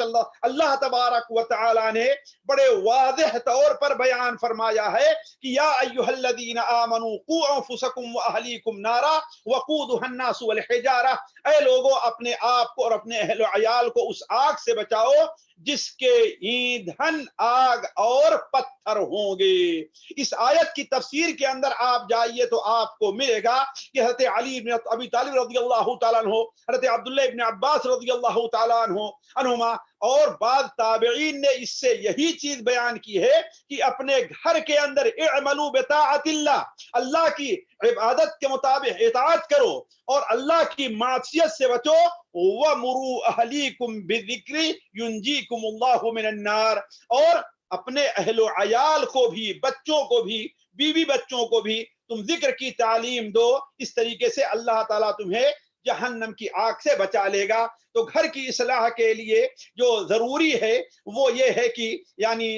Speaker 6: अल्लाह तबारक व तआला ने बड़े वाज़ेह तौर पर बयान फरमाया है कि या अय्युहल्लज़ीना आमनू कू अंफुसकुम व अहलीकुम नारा वक़ूदुहा अन्नास वल हिजारा, ऐ लोगों अपने आप को और अपने अहल अयाल को उस आग से बचाओ जिसके ईंधन आग और पत्थर होंगे। इस आयत की तफसीर के अंदर आप जाइए तो आपको मिलेगा कि हज़रत अली इब्न अबी तालिब रज़ियल्लाहु तआला अन्हु, हज़रत अब्दुल्लाह इब्न अब्बास रज़ियल्लाहु तआला अन्हुमा और बाद ताबिईन ने इससे यही चीज बयान की है कि अपने घर के अंदर इअमलू बिताअतिल्लाह, अल्लाह की इबादत के मुताबिक इताअत करो और अल्लाह की मासियत से बचो। वमुरू अहलीकुम बिज़िक्री युंजीकुमुल्लाहु मिनन नार, और अपने अहलो अयाल को भी, बच्चों को भी, बीवी बच्चों को भी तुम जिक्र की तालीम दो। इस तरीके से अल्लाह ताला तुम्हें جہنم کی آگ سے بچا لے گا۔ تو گھر کی اصلاح کے لیے جو ضروری ہے وہ یہ ہے کہ یعنی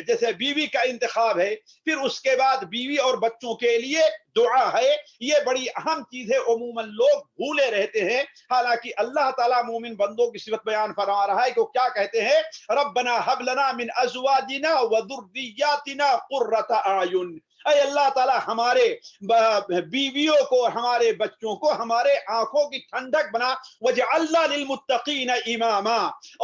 Speaker 6: جیسے بیوی کا انتخاب ہے، پھر اس کے بعد بیوی اور بچوں کے لیے دعا ہے، یہ بڑی اہم چیز ہے، عموماً لوگ بھولے رہتے ہیں۔ حالانکہ اللہ تعالیٰ مومن بندوں کی صفت بیان فرما رہا ہے کہ وہ کیا کہتے ہیں، ربنا هب لنا من ازواجنا وذرياتنا قرة اعین، اے اللہ تعالیٰ ہمارے بیویوں کو، ہمارے بچوں کو ہمارے آنکھوں کی ٹھنڈک بنا، وجعلنا للمتقین اماما،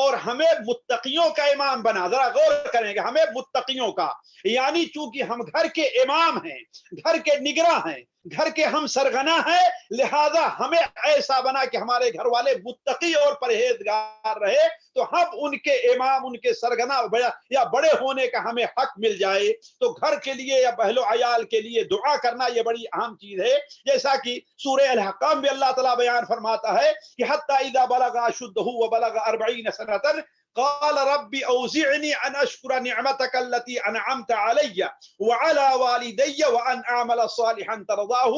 Speaker 6: اور ہمیں متقیوں کا امام بنا۔ ذرا غور کریں گے، ہمیں متقیوں کا، یعنی چونکہ ہم گھر کے امام ہیں، گھر کے نگراں ہیں، گھر کے ہم سرغنا ہیں، لہذا ہمیں ایسا بنا کہ ہمارے گھر والے متقی اور پرہیزگار رہے، تو ہم ان کے امام، ان کے سرغنا یا بڑے ہونے کا ہمیں حق مل جائے۔ تو گھر کے لیے یا اہل و عیال کے لیے دعا کرنا یہ بڑی اہم چیز ہے، جیسا کہ سورہ الحقام میں اللہ تعالیٰ بیان فرماتا ہے کہ حتی اذا بلغ اشدہ وبلغ 40 سنة قال رب اوزعني ان اشكر نعمتك التي انعمت علي وعلى والدي وان اعمل صالحا ترضاه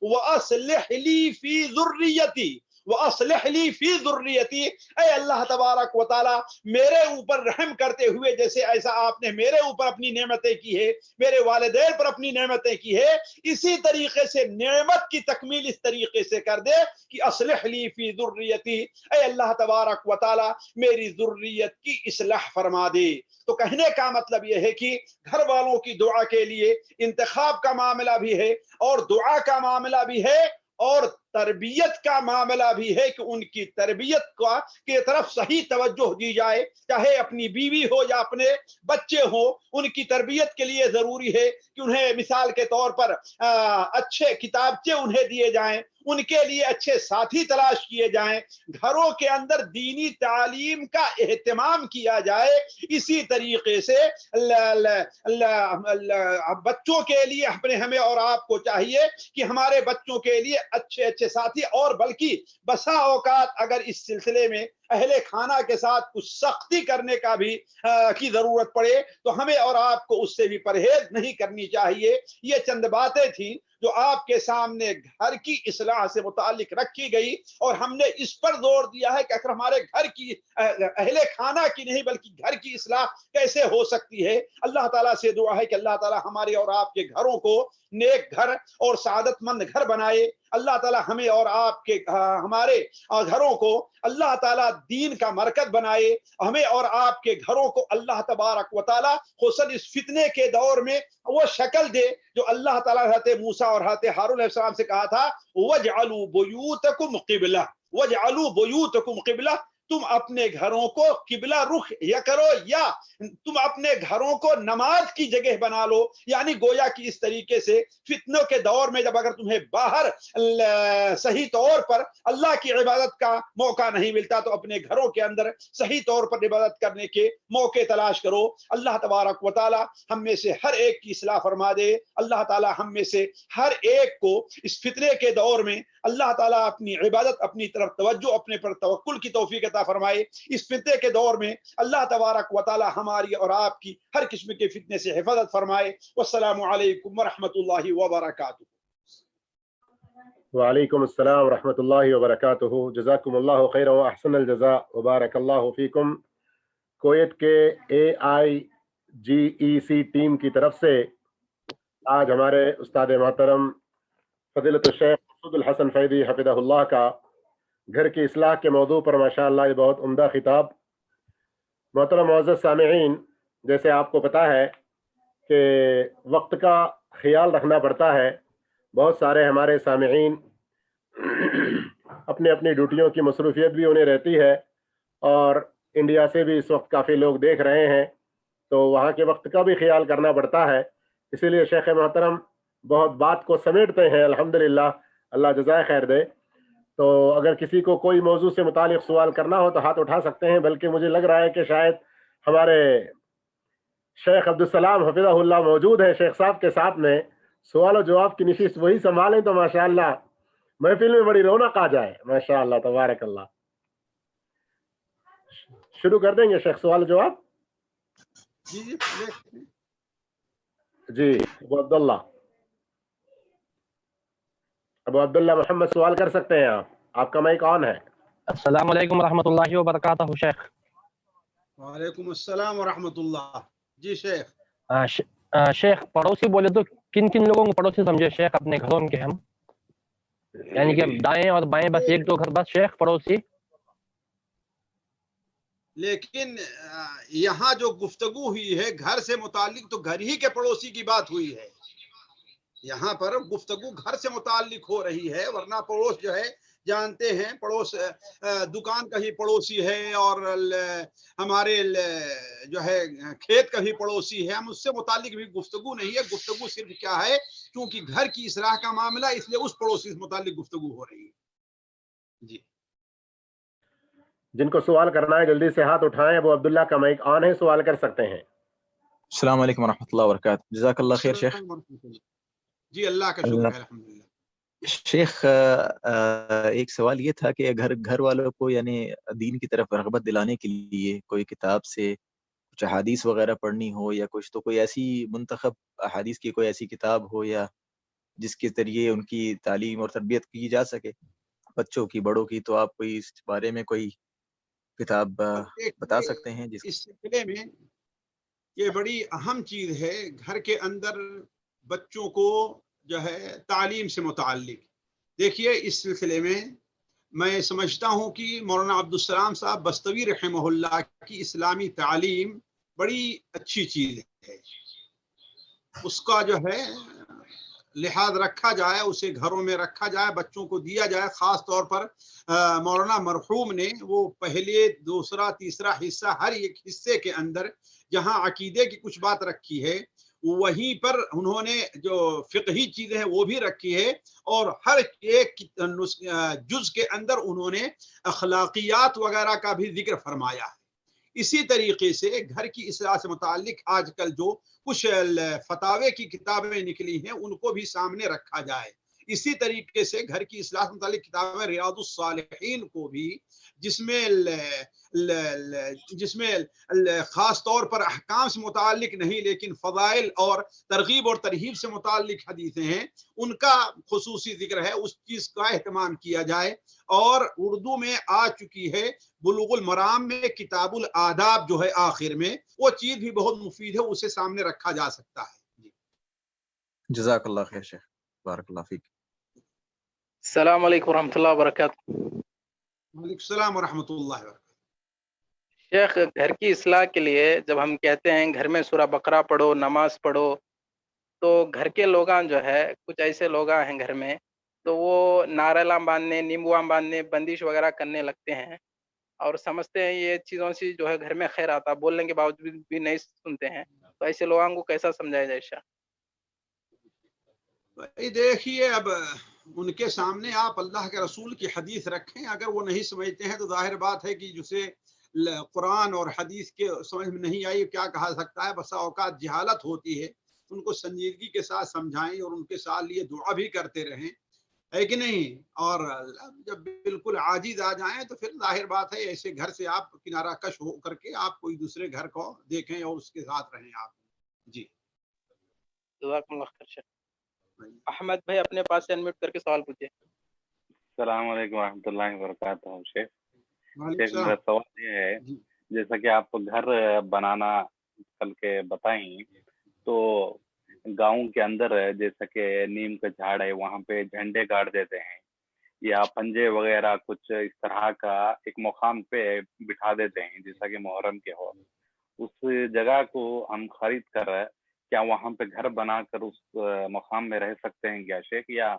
Speaker 6: واصلح لي في ذريتي وَأَصْلِحْ لِي فِي ذُرِّيَّتِي، اے اللہ تبارک و تعالی میرے اوپر رحم کرتے ہوئے جیسے ایسا آپ نے میرے اوپر اپنی نعمتیں کی ہے، میرے والدین پر اپنی نعمتیں کی ہے، اسی طریقے سے نعمت کی تکمیل اس طریقے سے کر دے کہ اصلح لی فی ذریتی، اے اللہ تبارک و تعالی میری ذریت کی اصلاح فرما دے۔ تو کہنے کا مطلب یہ ہے کہ گھر والوں کی دعا کے لیے انتخاب کا معاملہ بھی ہے اور دعا کا معاملہ بھی ہے اور تربیت کا معاملہ بھی ہے کہ ان کی تربیت کی طرف صحیح توجہ دی جائے، چاہے اپنی بیوی ہو یا اپنے بچے ہوں، ان کی تربیت کے لیے ضروری ہے کہ انہیں مثال کے طور پر اچھے کتابچے انہیں دیے جائیں، ان کے لیے اچھے ساتھی تلاش کیے جائیں، گھروں کے اندر دینی تعلیم کا اہتمام کیا جائے۔ اسی طریقے سے بچوں کے لیے ہمیں اور آپ کو چاہیے کہ ہمارے بچوں کے لیے اچھے اچھے ساتھی، اور بلکہ بسا اوقات اگر اس سلسلے میں اہل خانہ کے ساتھ کچھ سختی کرنے کا بھی کی ضرورت پڑے تو ہمیں اور آپ کو اس سے بھی پرہیز نہیں کرنی چاہیے۔ یہ چند باتیں تھیں جو آپ کے سامنے گھر کی اصلاح سے متعلق رکھی گئی، اور ہم نے اس پر زور دیا ہے کہ اگر ہمارے گھر کی اہل خانہ کی نہیں بلکہ گھر کی اصلاح کیسے ہو سکتی ہے۔ اللہ تعالیٰ سے دعا ہے کہ اللہ تعالیٰ ہمارے اور آپ کے گھروں کو نیک گھر اور سعادت مند گھر بنائے۔ اللہ تعالیٰ ہمیں اور آپ کے ہمارے گھروں کو اللہ تعالیٰ دین کا مرکز بنائے، ہمیں اور آپ کے گھروں کو اللہ تبارک و تعالیٰ خصوصاً اس فتنے کے دور میں وہ شکل دے جو اللہ تعالیٰ حضرت موسیٰ اور حضرت ہارون علیہ السلام سے کہا تھا، وَاجْعَلُوا بُيُوتَكُمْ قِبْلَةً وَاجْعَلُوا بُيُوتَكُمْ قِبْلَةً، تم اپنے گھروں کو قبلہ رخ یا کرو، یا تم اپنے گھروں کو نماز کی جگہ بنا لو۔ یعنی گویا کہ اس طریقے سے فتنوں کے دور میں جب اگر تمہیں باہر صحیح طور پر اللہ کی عبادت کا موقع نہیں ملتا تو اپنے گھروں کے اندر صحیح طور پر عبادت کرنے کے موقع تلاش کرو۔ اللہ تبارک و تعالی ہم میں سے ہر ایک کی اصلاح فرما دے۔ اللہ تعالی ہم میں سے ہر ایک کو اس فتنے کے دور میں اللہ تعالیٰ اپنی عبادت، اپنی طرف توجہ، اپنے پر توکل کی توفیق عطا فرمائے۔ اس فتنے کے دور میں اللہ تبارک و تعالی ہماری اور آپ کی ہر قسم کے فتنے سے حفاظت فرمائے۔ والسلام علیکم ورحمۃ اللہ وبرکاتہ۔
Speaker 1: وعلیکم السلام ورحمۃ اللہ وبرکاتہ۔ جزاکم اللہ خیر و احسن الجزاء وبارک اللہ فیکم۔ کویت کے AIGEC ٹیم کی طرف سے آج ہمارے استاد محترم فضیلت الشیخ مسعود الحسن فیضی حفظہ اللہ کا گھر کی اصلاح کے موضوع پر ماشاءاللہ یہ بہت عمدہ خطاب۔ محترم معزز سامعین، جیسے آپ کو پتہ ہے کہ وقت کا خیال رکھنا پڑتا ہے، بہت سارے ہمارے سامعین اپنی اپنی ڈیوٹیوں کی مصروفیت بھی انہیں رہتی ہے، اور انڈیا سے بھی اس وقت کافی لوگ دیکھ رہے ہیں، تو وہاں کے وقت کا بھی خیال کرنا پڑتا ہے۔ اسی لیے شیخ محترم بہت بات کو سمیٹتے ہیں، الحمدللہ، اللہ جزائے خیر دے۔ تو اگر کسی کو کوئی موضوع سے متعلق سوال کرنا ہو تو ہاتھ اٹھا سکتے ہیں، بلکہ مجھے لگ رہا ہے کہ شاید ہمارے شیخ عبدالسلام حفظہ اللہ موجود ہے شیخ صاحب کے ساتھ میں، سوال و جواب کی نشست وہی سنبھالیں تو ماشاءاللہ محفل میں بڑی رونق آ جائے، ماشاءاللہ تبارک اللہ۔ شروع کر دیں گے شیخ سوال و جواب؟ جی ابو عبداللہ۔ ابو عبداللہ محمد سوال کر سکتے ہیں آپ کا مائک آن ہے.
Speaker 7: السلام علیکم ورحمۃ اللہ وبرکاتہ شیخ.
Speaker 6: وعلیکم السلام ورحمۃ اللہ. جی شیخ.
Speaker 7: شیخ پڑوسی بولے تو کن کن لوگوں کو پڑوسی سمجھے شیخ اپنے گھروں کے ہم؟ یعنی کہ دائیں اور بائیں بس ایک دو گھر بس شیخ پڑوسی؟
Speaker 6: لیکن یہاں جو گفتگو ہوئی ہے گھر سے متعلق تو گھر ہی کے پڑوسی کی بات ہوئی ہے. یہاں پر گفتگو گھر سے متعلق ہو رہی ہے، ورنہ پڑوس جو ہے جانتے ہیں پڑوس دکان کا ہی پڑوسی ہے اور ہمارے جو ہے کھیت کا بھی پڑوسی ہے. ہم اس سے متعلق بھی گفتگو نہیں ہے. گفتگو صرف کیا ہے، کیونکہ گھر کی اصلاح کا معاملہ اس لیے اس پڑوسی سے متعلق گفتگو ہو رہی ہے. جی
Speaker 1: جن کو سوال کرنا ہے جلدی سے ہاتھ اٹھائیں. ابو عبداللہ کا مائک آن ہے، سوال کر سکتے ہیں.
Speaker 8: السلام علیکم ورحمۃ اللہ وبرکاتہ. جزاک اللہ خیر شیخ.
Speaker 6: جی اللہ کا شکر ہے الحمدللہ.
Speaker 8: شیخ ایک سوال یہ تھا کہ گھر والوں کو یعنی دین کی طرف رغبت دلانے کے لیے کوئی کتاب سے کچھ احادیث وغیرہ پڑھنی ہو یا کچھ، تو کوئی ایسی منتخب احادیث کی کوئی ایسی کتاب ہو یا جس کے ذریعے ان کی تعلیم اور تربیت کی جا سکے، بچوں کی بڑوں کی، تو آپ کوئی اس بارے میں کوئی کتاب بتا سکتے ہیں جس
Speaker 6: اس سلسلے میں یہ بڑی اہم چیز ہے گھر کے اندر بچوں کو جو ہے تعلیم سے متعلق. دیکھیے اس سلسلے میں سمجھتا ہوں کہ مولانا عبدالسلام صاحب بستوی رحمہ اللہ کی اسلامی تعلیم بڑی اچھی چیز ہے. اس کا جو ہے لحاظ رکھا جائے، اسے گھروں میں رکھا جائے، بچوں کو دیا جائے. خاص طور پر مولانا مرحوم نے وہ پہلے دوسرا تیسرا حصہ ہر ایک حصے کے اندر جہاں عقیدے کی کچھ بات رکھی ہے وہیں پر انہوں نے جو فقہی چیزیں ہیں وہ بھی رکھی ہے، اور ہر ایک جز کے اندر انہوں نے اخلاقیات وغیرہ کا بھی ذکر فرمایا ہے. اسی طریقے سے گھر کی اصلاح سے متعلق آج کل جو کچھ فتاوے کی کتابیں نکلی ہیں ان کو بھی سامنے رکھا جائے. اسی طریقے سے گھر کی اصلاح سے متعلق کتابیں ریاض الصالحین کو بھی جس میں خاص طور پر احکام سے متعلق نہیں لیکن فضائل اور ترغیب اور ترہیب سے متعلق حدیثیں ہیں ان کا خصوصی ذکر ہے، اس چیز کا اہتمام کیا جائے. اور اردو میں آ چکی ہے بلوغ المرام میں کتاب الآداب جو ہے آخر میں، وہ چیز بھی بہت مفید ہے، اسے سامنے رکھا جا سکتا ہے.
Speaker 8: جزاک اللہ خیر شیخ، بارک اللہ فیک.
Speaker 2: السلام علیکم ورحمۃ اللہ وبرکاتہ.
Speaker 6: وعلیکم السلام ورحمۃ اللہ وبرکاتہ.
Speaker 2: شیخ گھر کی اصلاح کے لیے جب ہم کہتے ہیں گھر میں سورہ بقرہ پڑھو، نماز پڑھو، تو گھر کے لوگاں جو ہے کچھ ایسے لوگاں ہیں گھر میں تو وہ ناریلاں باندھنے، نیمبواں باندھنے، بندش وغیرہ کرنے لگتے ہیں اور سمجھتے ہیں یہ چیزوں سے جو ہے گھر میں خیر آتا، بولنے کے باوجود بھی نہیں سنتے ہیں. تو ایسے لوگوں کو کیسا سمجھایا جائے شاہ؟
Speaker 6: دیکھیے اب ان کے سامنے آپ اللہ کے رسول کی حدیث رکھیں، اگر وہ نہیں سمجھتے ہیں تو ظاہر بات ہے کہ جسے قرآن اور حدیث کے سمجھ میں نہیں آئی کیا کہا سکتا ہے. بسا اوقات جہالت ہوتی ہے، ان کو سنجیدگی کے ساتھ سمجھائیں اور ان کے ساتھ لیے دعا بھی کرتے رہیں، ہے کہ نہیں. اور جب بالکل عاجز آ جائیں تو پھر ظاہر بات ہے ایسے گھر سے آپ کنارہ کش ہو کر کے آپ کوئی دوسرے گھر کو دیکھیں اور اس کے ساتھ رہیں آپ. جی
Speaker 2: جزاک اللہ خیر شیخ. احمد بھائی اپنے پاس سے انمیوٹ کر کے سوال پوچھے.
Speaker 9: السلام علیکم ورحمۃ اللہ وبرکاتہ. شیخ
Speaker 6: وعلیکم
Speaker 9: میرا
Speaker 6: السلام.
Speaker 9: سوال یہ ہے، جیسا کہ آپ گھر بنانا کل کے بتائیں تو گاؤں کے اندر جیسا کہ نیم کا جھاڑ ہے وہاں پہ جھنڈے گاڑ دیتے ہیں یا پنجے وغیرہ کچھ اس طرح کا ایک مقام پہ بٹھا دیتے ہیں جیسا کہ محرم کے ہو. اس جگہ کو ہم خرید کر کیا وہاں پہ گھر بنا کر اس مقام میں رہ سکتے ہیں کیا شیخ، یا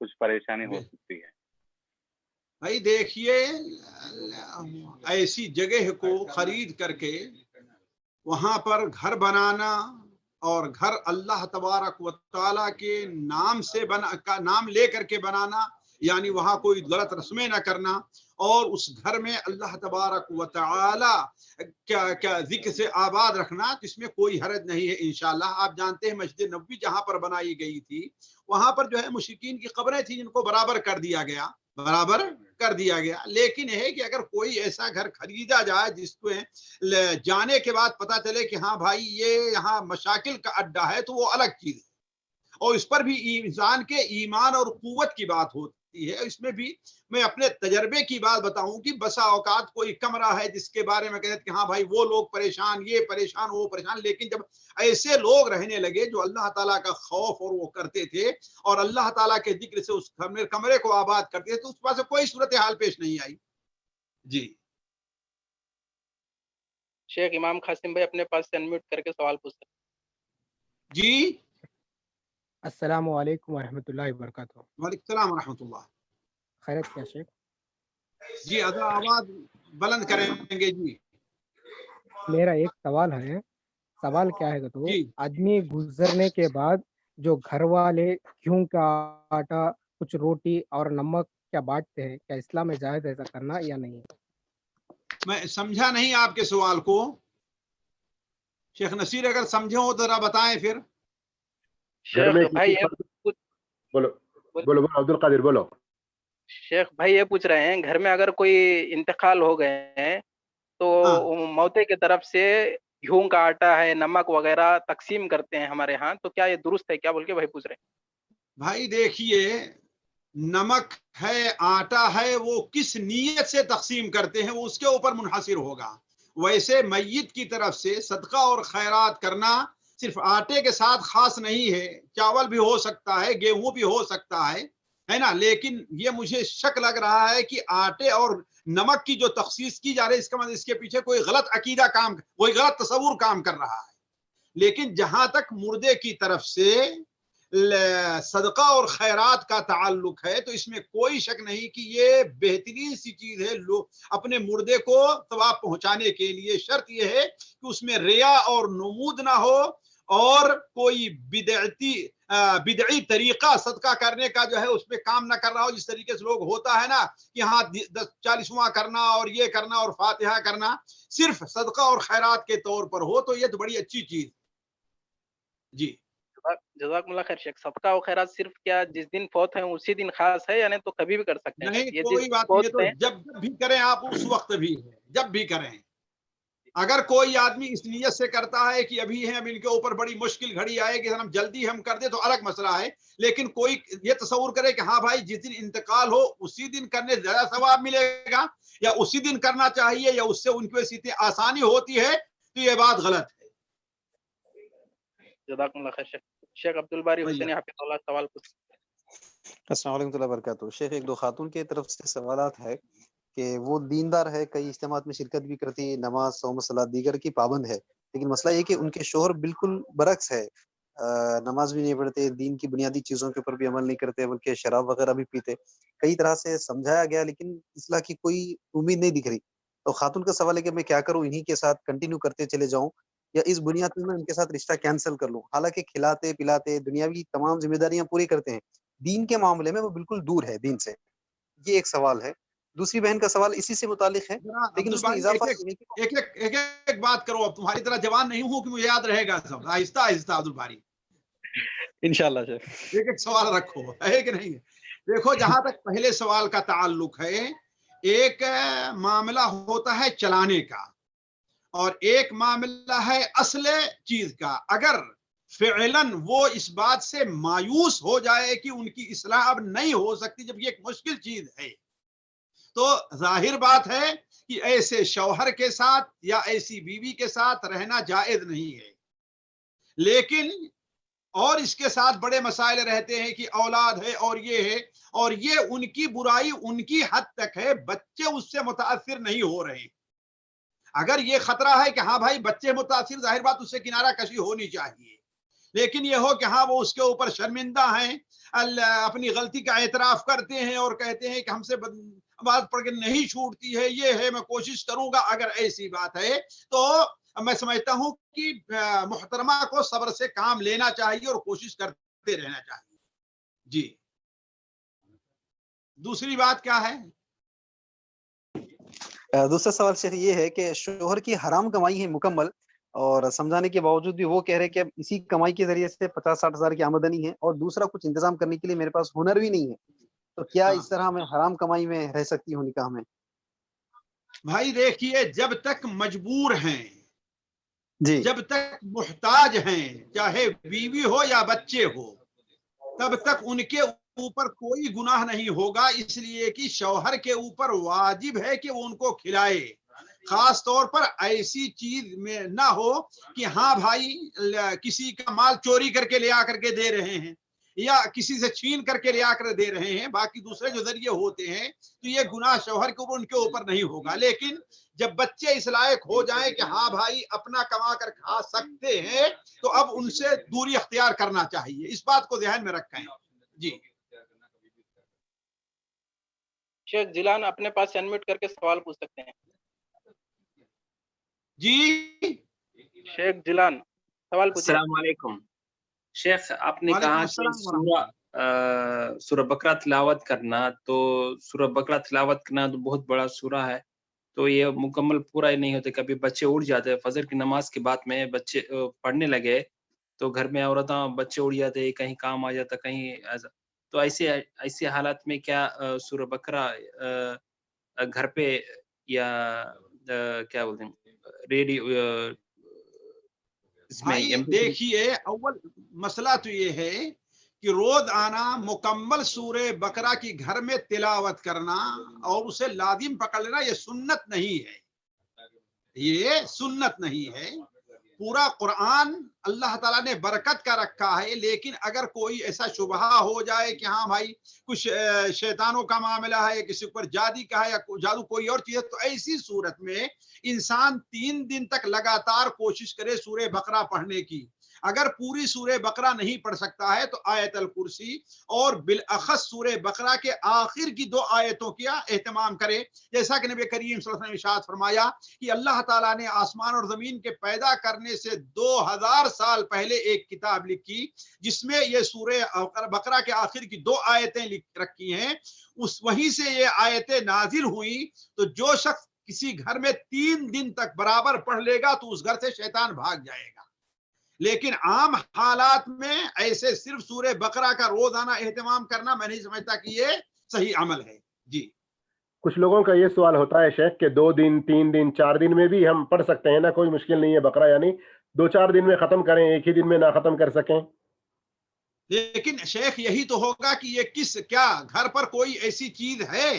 Speaker 9: کچھ پریشانی ہو سکتی ہے؟
Speaker 6: بھائی دیکھیے ایسی جگہ کو خرید کر کے وہاں پر گھر بنانا اور گھر اللہ تبارک و تعالیٰ کے نام سے نام لے کر کے بنانا، یعنی وہاں کوئی غلط رسمیں نہ کرنا، اور اس گھر میں اللہ تبارک و تعالی کیا ذکر سے آباد رکھنا، جس میں کوئی حرج نہیں ہے انشاءاللہ. آپ جانتے ہیں مسجد نبوی جہاں پر بنائی گئی تھی وہاں پر جو ہے مشرکین کی قبریں تھیں جن کو برابر کر دیا گیا. لیکن ہے کہ اگر کوئی ایسا گھر خریدا جائے جس کو جانے کے بعد پتہ چلے کہ ہاں بھائی یہ یہاں مشاکل کا اڈا ہے تو وہ الگ چیز ہے. اور اس پر بھی انسان کے ایمان اور قوت کی بات ہوتی ہے. اس میں بھی میں اپنے تجربے کی بات بتاؤں کہ بسا اوقات کوئی کمرہ ہے جس کے بارے میں کہتے ہیں کہ ہاں بھائی وہ لوگ پریشان، یہ پریشان، وہ پریشان، لیکن جب ایسے لوگ رہنے لگے جو اللہ تعالیٰ کا خوف اور وہ کرتے تھے اور اللہ تعالیٰ کے ذکر سے اس کمرے کو آباد کرتے تھے، تو اس پاس سے کوئی صورتحال پیش نہیں آئی. جی
Speaker 2: شیخ امام قاسم بھائی اپنے پاس سے انمیوٹ کر کے سوال پوچھ سکتے.
Speaker 6: جی
Speaker 10: السلام علیکم ورحمۃ اللہ وبرکاتہ.
Speaker 6: وعلیکم السلام ورحمۃ اللہ.
Speaker 10: خیرت کیا شیخ؟
Speaker 6: جی آواز بلند کریں گے. جی
Speaker 10: میرا ایک سوال ہے. سوال کیا ہے تو
Speaker 6: جی
Speaker 10: آدمی گزرنے کے بعد جو گھر والے گیہوں کا آٹا، کچھ روٹی اور نمک کیا بانٹتے ہیں، کیا اسلام میں جائز ایسا کرنا یا نہیں؟
Speaker 6: میں سمجھا نہیں آپ کے سوال کو. شیخ نصیر اگر سمجھے ہو تو ذرا بتائیں پھر.
Speaker 1: گھر میں
Speaker 2: شیخ بھائی
Speaker 1: بولو بولو عبد القادر بولو.
Speaker 2: شیخ بھائی یہ پوچھ رہے ہیں گھر میں اگر کوئی انتقال ہو گئے ہیں تو موتے کی طرف سے گیہوں کا آٹا ہے، نمک وغیرہ تقسیم کرتے ہیں ہمارے ہاں، تو کیا یہ درست ہے کیا بول کے بھائی پوچھ رہے ہیں.
Speaker 6: بھائی دیکھیے، نمک ہے، آٹا ہے، وہ کس نیت سے تقسیم کرتے ہیں وہ اس کے اوپر منحصر ہوگا. ویسے میت کی طرف سے صدقہ اور خیرات کرنا صرف آٹے کے ساتھ خاص نہیں ہے، چاول بھی ہو سکتا ہے، گیہوں بھی ہو سکتا ہے نا. لیکن یہ مجھے شک لگ رہا ہے کہ آٹے اور نمک کی جو تخصیص کی جا رہی ہے، اس کا مطلب اس کے پیچھے کوئی غلط عقیدہ کام، کوئی غلط تصور کام کر رہا ہے. لیکن جہاں تک مردے کی طرف سے صدقہ اور خیرات کا تعلق ہے تو اس میں کوئی شک نہیں کہ یہ بہترین سی چیز ہے. لوگ اپنے مردے کو ثواب پہنچانے کے لیے شرط یہ ہے کہ اس میں ریا اور نمود نہ ہو اور کوئی بدعی طریقہ صدقہ کرنے کا جو ہے اس پہ کام نہ کر رہا ہو. جس طریقے سے لوگ ہوتا ہے نا کہ ہاں 40واں کرنا اور یہ کرنا اور فاتحہ کرنا صرف صدقہ اور خیرات کے طور پر ہو تو یہ تو بڑی اچھی چیز. جی
Speaker 2: جزاکم اللہ خیر. شیخ صدقہ و خیرات صرف کیا جس دن فوت ہیں اسی دن خاص ہے، یعنی تو کبھی بھی کر سکتے ہیں؟
Speaker 6: نہیں کوئی بات نہیں، تو جب بھی کریں آپ اس وقت بھی ہے، جب بھی کریں. اگر کوئی آدمی اس نیت سے کرتا ہے کہ ابھی ہیں، اب ان کے اوپر بڑی مشکل گھڑی آئے گی، ہم جلدی ہم کر دیں تو الگ مسئلہ ہے. لیکن کوئی یہ تصور کرے کہ ہاں بھائی جس دن انتقال ہو اسی دن کرنے سے زیادہ ثواب ملے گا یا اسی دن کرنا چاہیے یا اس سے ان کی وجہ سے اتنی آسانی ہوتی ہے، تو یہ بات غلط ہے.
Speaker 2: جزاکم اللہ خیر. شیخ عبد الباری حسینی حفظ اللہ سوال پوچھ.
Speaker 11: السلام علیکم ورحمۃ اللہ وبرکاتہ. شیخ ایک دو خاتون کی طرف سے سوالات ہے کہ وہ دیندار ہے، کئی اجتماعات میں شرکت بھی کرتی، نماز، صوم، صلاۃ دیگر کی پابند ہے، لیکن مسئلہ یہ کہ ان کے شوہر بالکل برعکس ہے، نماز بھی نہیں پڑھتے، دین کی بنیادی چیزوں کے اوپر بھی عمل نہیں کرتے، بلکہ شراب وغیرہ بھی پیتے. کئی طرح سے سمجھایا گیا لیکن اصلاح کی کوئی امید نہیں دکھ رہی. تو خاتون کا سوال ہے کہ میں کیا کروں، انہی کے ساتھ کنٹینیو کرتے چلے جاؤں یا اس بنیاد پر میں ان کے ساتھ رشتہ کینسل کر لوں؟ حالانکہ کھلاتے پلاتے دنیاوی تمام ذمہ داریاں پوری کرتے ہیں، دین کے معاملے میں وہ بالکل دور ہے دین سے. یہ ایک سوال ہے. دوسری بہن کا سوال اسی سے متعلق ہے لیکن اس میں اضافہ
Speaker 6: ایک بات کرو. اب تمہاری طرح جوان نہیں ہوں کہ مجھے یاد رہے گا سب. آہستہ آہستہ عبد الباری
Speaker 11: انشاءاللہ
Speaker 6: ایک سوال رکھو، ہے کہ نہیں؟ دیکھو جہاں تک پہلے سوال کا تعلق ہے، ایک معاملہ ہوتا ہے چلانے کا اور ایک معاملہ ہے اصل چیز کا. اگر فعلاً وہ اس بات سے مایوس ہو جائے کہ ان کی اصلاح اب نہیں ہو سکتی جب یہ ایک مشکل چیز ہے، تو ظاہر بات ہے کہ ایسے شوہر کے ساتھ یا ایسی بیوی کے ساتھ رہنا جائز نہیں ہے. لیکن اور اس کے ساتھ بڑے مسائل رہتے ہیں کہ اولاد ہے اور یہ ان کی برائی ان کی حد تک ہے، بچے اس سے متاثر نہیں ہو رہے. اگر یہ خطرہ ہے کہ ہاں بھائی بچے متاثر، ظاہر بات اس سے کنارہ کشی ہونی چاہیے. لیکن یہ ہو کہ ہاں وہ اس کے اوپر شرمندہ ہیں، اپنی غلطی کا اعتراف کرتے ہیں اور کہتے ہیں کہ ہم سے بات پڑھ کے نہیں چھوٹتی ہے، یہ ہے، میں کوشش کروں گا. اگر ایسی بات ہے تو میں سمجھتا ہوں کہ محترمہ کو صبر سے کام لینا چاہیے اور کوشش کرتے رہنا چاہیے. جی دوسری بات کیا ہے؟
Speaker 11: دوسرا سوال شیخ یہ ہے کہ شوہر کی حرام کمائی ہے مکمل، اور سمجھانے کے باوجود بھی وہ کہہ رہے کہ اسی کمائی کے ذریعے سے 50-60 ہزار کی آمدنی ہے اور دوسرا کچھ انتظام کرنے کے لیے میرے پاس ہنر بھی نہیں ہے، تو کیا اس طرح میں حرام کمائی میں رہ سکتی ہوں نکاح میں؟
Speaker 6: بھائی دیکھیے، جب تک مجبور ہیں،
Speaker 11: جی
Speaker 6: جب تک محتاج ہیں، چاہے بیوی ہو یا بچے ہو، तब तक उनके ऊपर कोई गुनाह नहीं होगा, इसलिए कि शौहर के ऊपर वाजिब है कि वो उनको खिलाए। खास तौर पर ऐसी चीज में ना हो कि हाँ भाई किसी का माल चोरी करके ले आकर के दे रहे हैं या किसी से छीन करके ले आकर दे रहे हैं, बाकी दूसरे जो जरिए होते हैं, तो ये गुनाह शौहर के ऊपर उनके ऊपर नहीं होगा। लेकिन जब बच्चे इस लायक हो जाएं कि हाँ भाई अपना कमा कर खा सकते हैं, तो अब उनसे दूरी अख्तियार करना चाहिए। इस बात को ध्यान में रखें। जी
Speaker 2: शेख जिलान अपने पास अनम्यूट करके सवाल पूछ सकते हैं।
Speaker 6: जी
Speaker 2: शेख जिलान सवाल पूछिए।
Speaker 12: अस्सलाम वालेकुम शेख, आपने
Speaker 6: वालेकुम
Speaker 12: कहा
Speaker 6: अस्सलाम
Speaker 12: कि सूरह बकरा तिलावत करना, तो सूरह बकरा तिलावत करना तो बहुत बड़ा सूरा है, तो ये मुकम्मल पूरा ही नहीं होता। कभी बच्चे उठ जाते हैं, फजर की नमाज के बाद में बच्चे पढ़ने लगे तो घर में औरतें बच्चे उड़ जाते, कहीं काम आ जाता, कहीं ऐसा। तो ऐसे हालात में क्या सूरह बकरा घर पे या क्या बोलते हैं रेडियो
Speaker 6: भाई देखिए, अव्वल मसला तो ये है कि रोजाना मुकम्मल सूरे बकरा की घर में तिलावत करना और उसे लाजिम पकड़ लेना, ये सुन्नत नहीं है, ये सुन्नत नहीं है। पूरा कुरान अल्लाह ताला ने बरकत का रखा है, लेकिन अगर कोई ऐसा शुबहा हो जाए कि हाँ भाई कुछ शैतानों का मामला है, किसी ऊपर जादी का है या जादू कोई और चीज है, तो ऐसी सूरत में इंसान 3 दिन तक लगातार कोशिश करे सूरे बकरा पढ़ने की। अगर पूरी सूरे बकरा नहीं पढ़ सकता है तो आयतल कुर्सी और बिलअखस सूरे बकरा के आखिर की 2 आयतों का एहतमाम करे। जैसा कि नबी करीम सल्लल्लाहु अलैहि वसल्लम ने इरशाद फरमाया कि अल्लाह ताला ने आसमान और जमीन के पैदा करने से 2000 साल पहले एक किताब लिखी जिसमें ये सूरे बकरा के आखिर की 2 आयतें लिख रखी हैं। उस वहीं से ये आयतें नाजिल हुई। तो जो शख्स किसी घर में 3 दिन तक बराबर पढ़ लेगा तो उस घर से शैतान भाग जाएगा। लेकिन आम हालात में ऐसे सिर्फ सूरे बकरा का रोजाना एहतमाम करना मैं नहीं समझता कि ये सही अमल है। जी
Speaker 1: कुछ लोगों का ये सवाल होता है शेख कि 2 दिन 3 दिन 4 दिन में भी हम पढ़ सकते हैं ना, कोई मुश्किल नहीं है बकरा, यानी 2-4 दिन में खत्म करें, एक ही दिन में ना खत्म कर सकें।
Speaker 6: लेकिन शेख यही तो होगा कि ये क्या घर पर कोई ऐसी चीज है,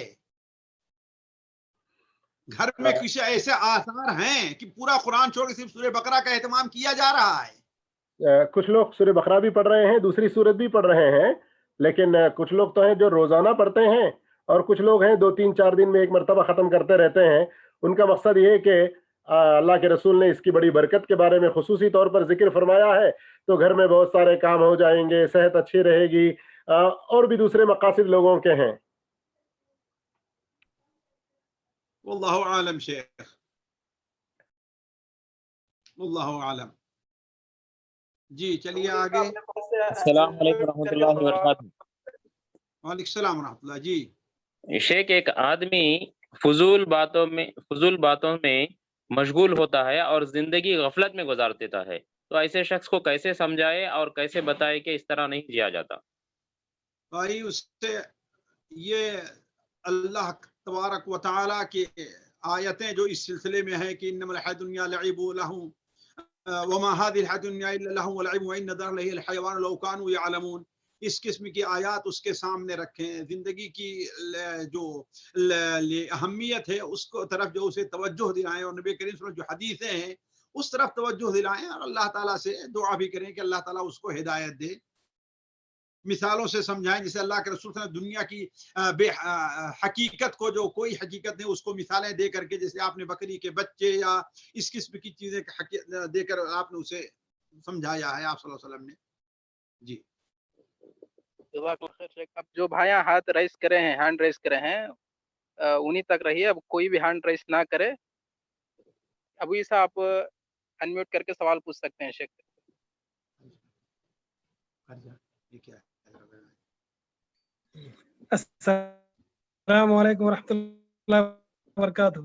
Speaker 6: घर में किसी ऐसे आसार हैं कि पूरा कुरान छोड़ के सिर्फ सूरे बकरा का एहतमाम किया जा रहा है?
Speaker 1: कुछ लोग सूरे बकरा भी पढ़ रहे हैं, दूसरी सूरत भी पढ़ रहे हैं, लेकिन कुछ लोग तो हैं जो रोजाना पढ़ते हैं और कुछ लोग हैं 2-3-4 दिन में एक मरतबा खत्म करते रहते हैं। उनका मकसद ये है कि अल्लाह के रसूल ने इसकी बड़ी बरकत के बारे में खुसूसी तौर पर जिक्र फरमाया है, तो घर में बहुत सारे काम हो जाएंगे, सेहत अच्छी रहेगी, और भी दूसरे मकासद लोगों के हैं।
Speaker 6: वल्लाहु आलम शेख, वल्लाहु आलम। जी चलिए आगे।
Speaker 13: अस्सलाम वालेकुम रहमतुल्लाहि व बरकातहू।
Speaker 6: वालेकुम सलाम व रहमतुल्लाह। जी
Speaker 13: शेख, एक आदमी फजूल बातों में मशगूल होता है और जिंदगी गफलत में गुजार देता है, तो ऐसे शख्स को कैसे समझाए और कैसे बताए कि इस तरह नहीं जिया जाता?
Speaker 6: भाई उससे ये अल्लाह तबारक व तआला की आयतें जो इस सिलसिले में है कि इन्नमल हयातुद-दुन्या लइबु व लहू वमा हादिहिल हयातुद-दुन्या इल्ला लहू व लइबु व इन्न दर लहिल हयवान लौ कानू यअलमून, इस किस्म की आयात उसके सामने रखें। जिंदगी की जो अहमियत है उसको तरफ जो उसे तवज्जो दिलाएं और नबी करीम सल्लल्लाहु अलैहि वसल्लम जो हदीसें हैं उस तरफ तवज्जो दिलाएं और अल्लाह ताला से दुआ भी करें कि अल्लाह ताला उसको हिदायत दे। मिसालों से समझाएं, जैसे अल्लाह के रसूल ने दुनिया की हकीकत को, जो कोई हकीकत नहीं, उसको मिसालें दे करके, जैसे आपने बकरी के बच्चे या इस किस्म की चीजें देकर आपने उसे समझाया है आप सल्लल्लाहु अलैहि वसल्लम ने। जी
Speaker 2: अब जो भाइयां हाथ रेस करे हैं, हैंड रेस करे हैं, उन्हीं तक रहिए, अब कोई भी हैंड रेस ना करे। अभी से आप अनम्यूट करके सवाल पूछ सकते हैं शेख।
Speaker 14: अस्सलाम वालेकुम रहमतुल्लाहि व बरकातहू।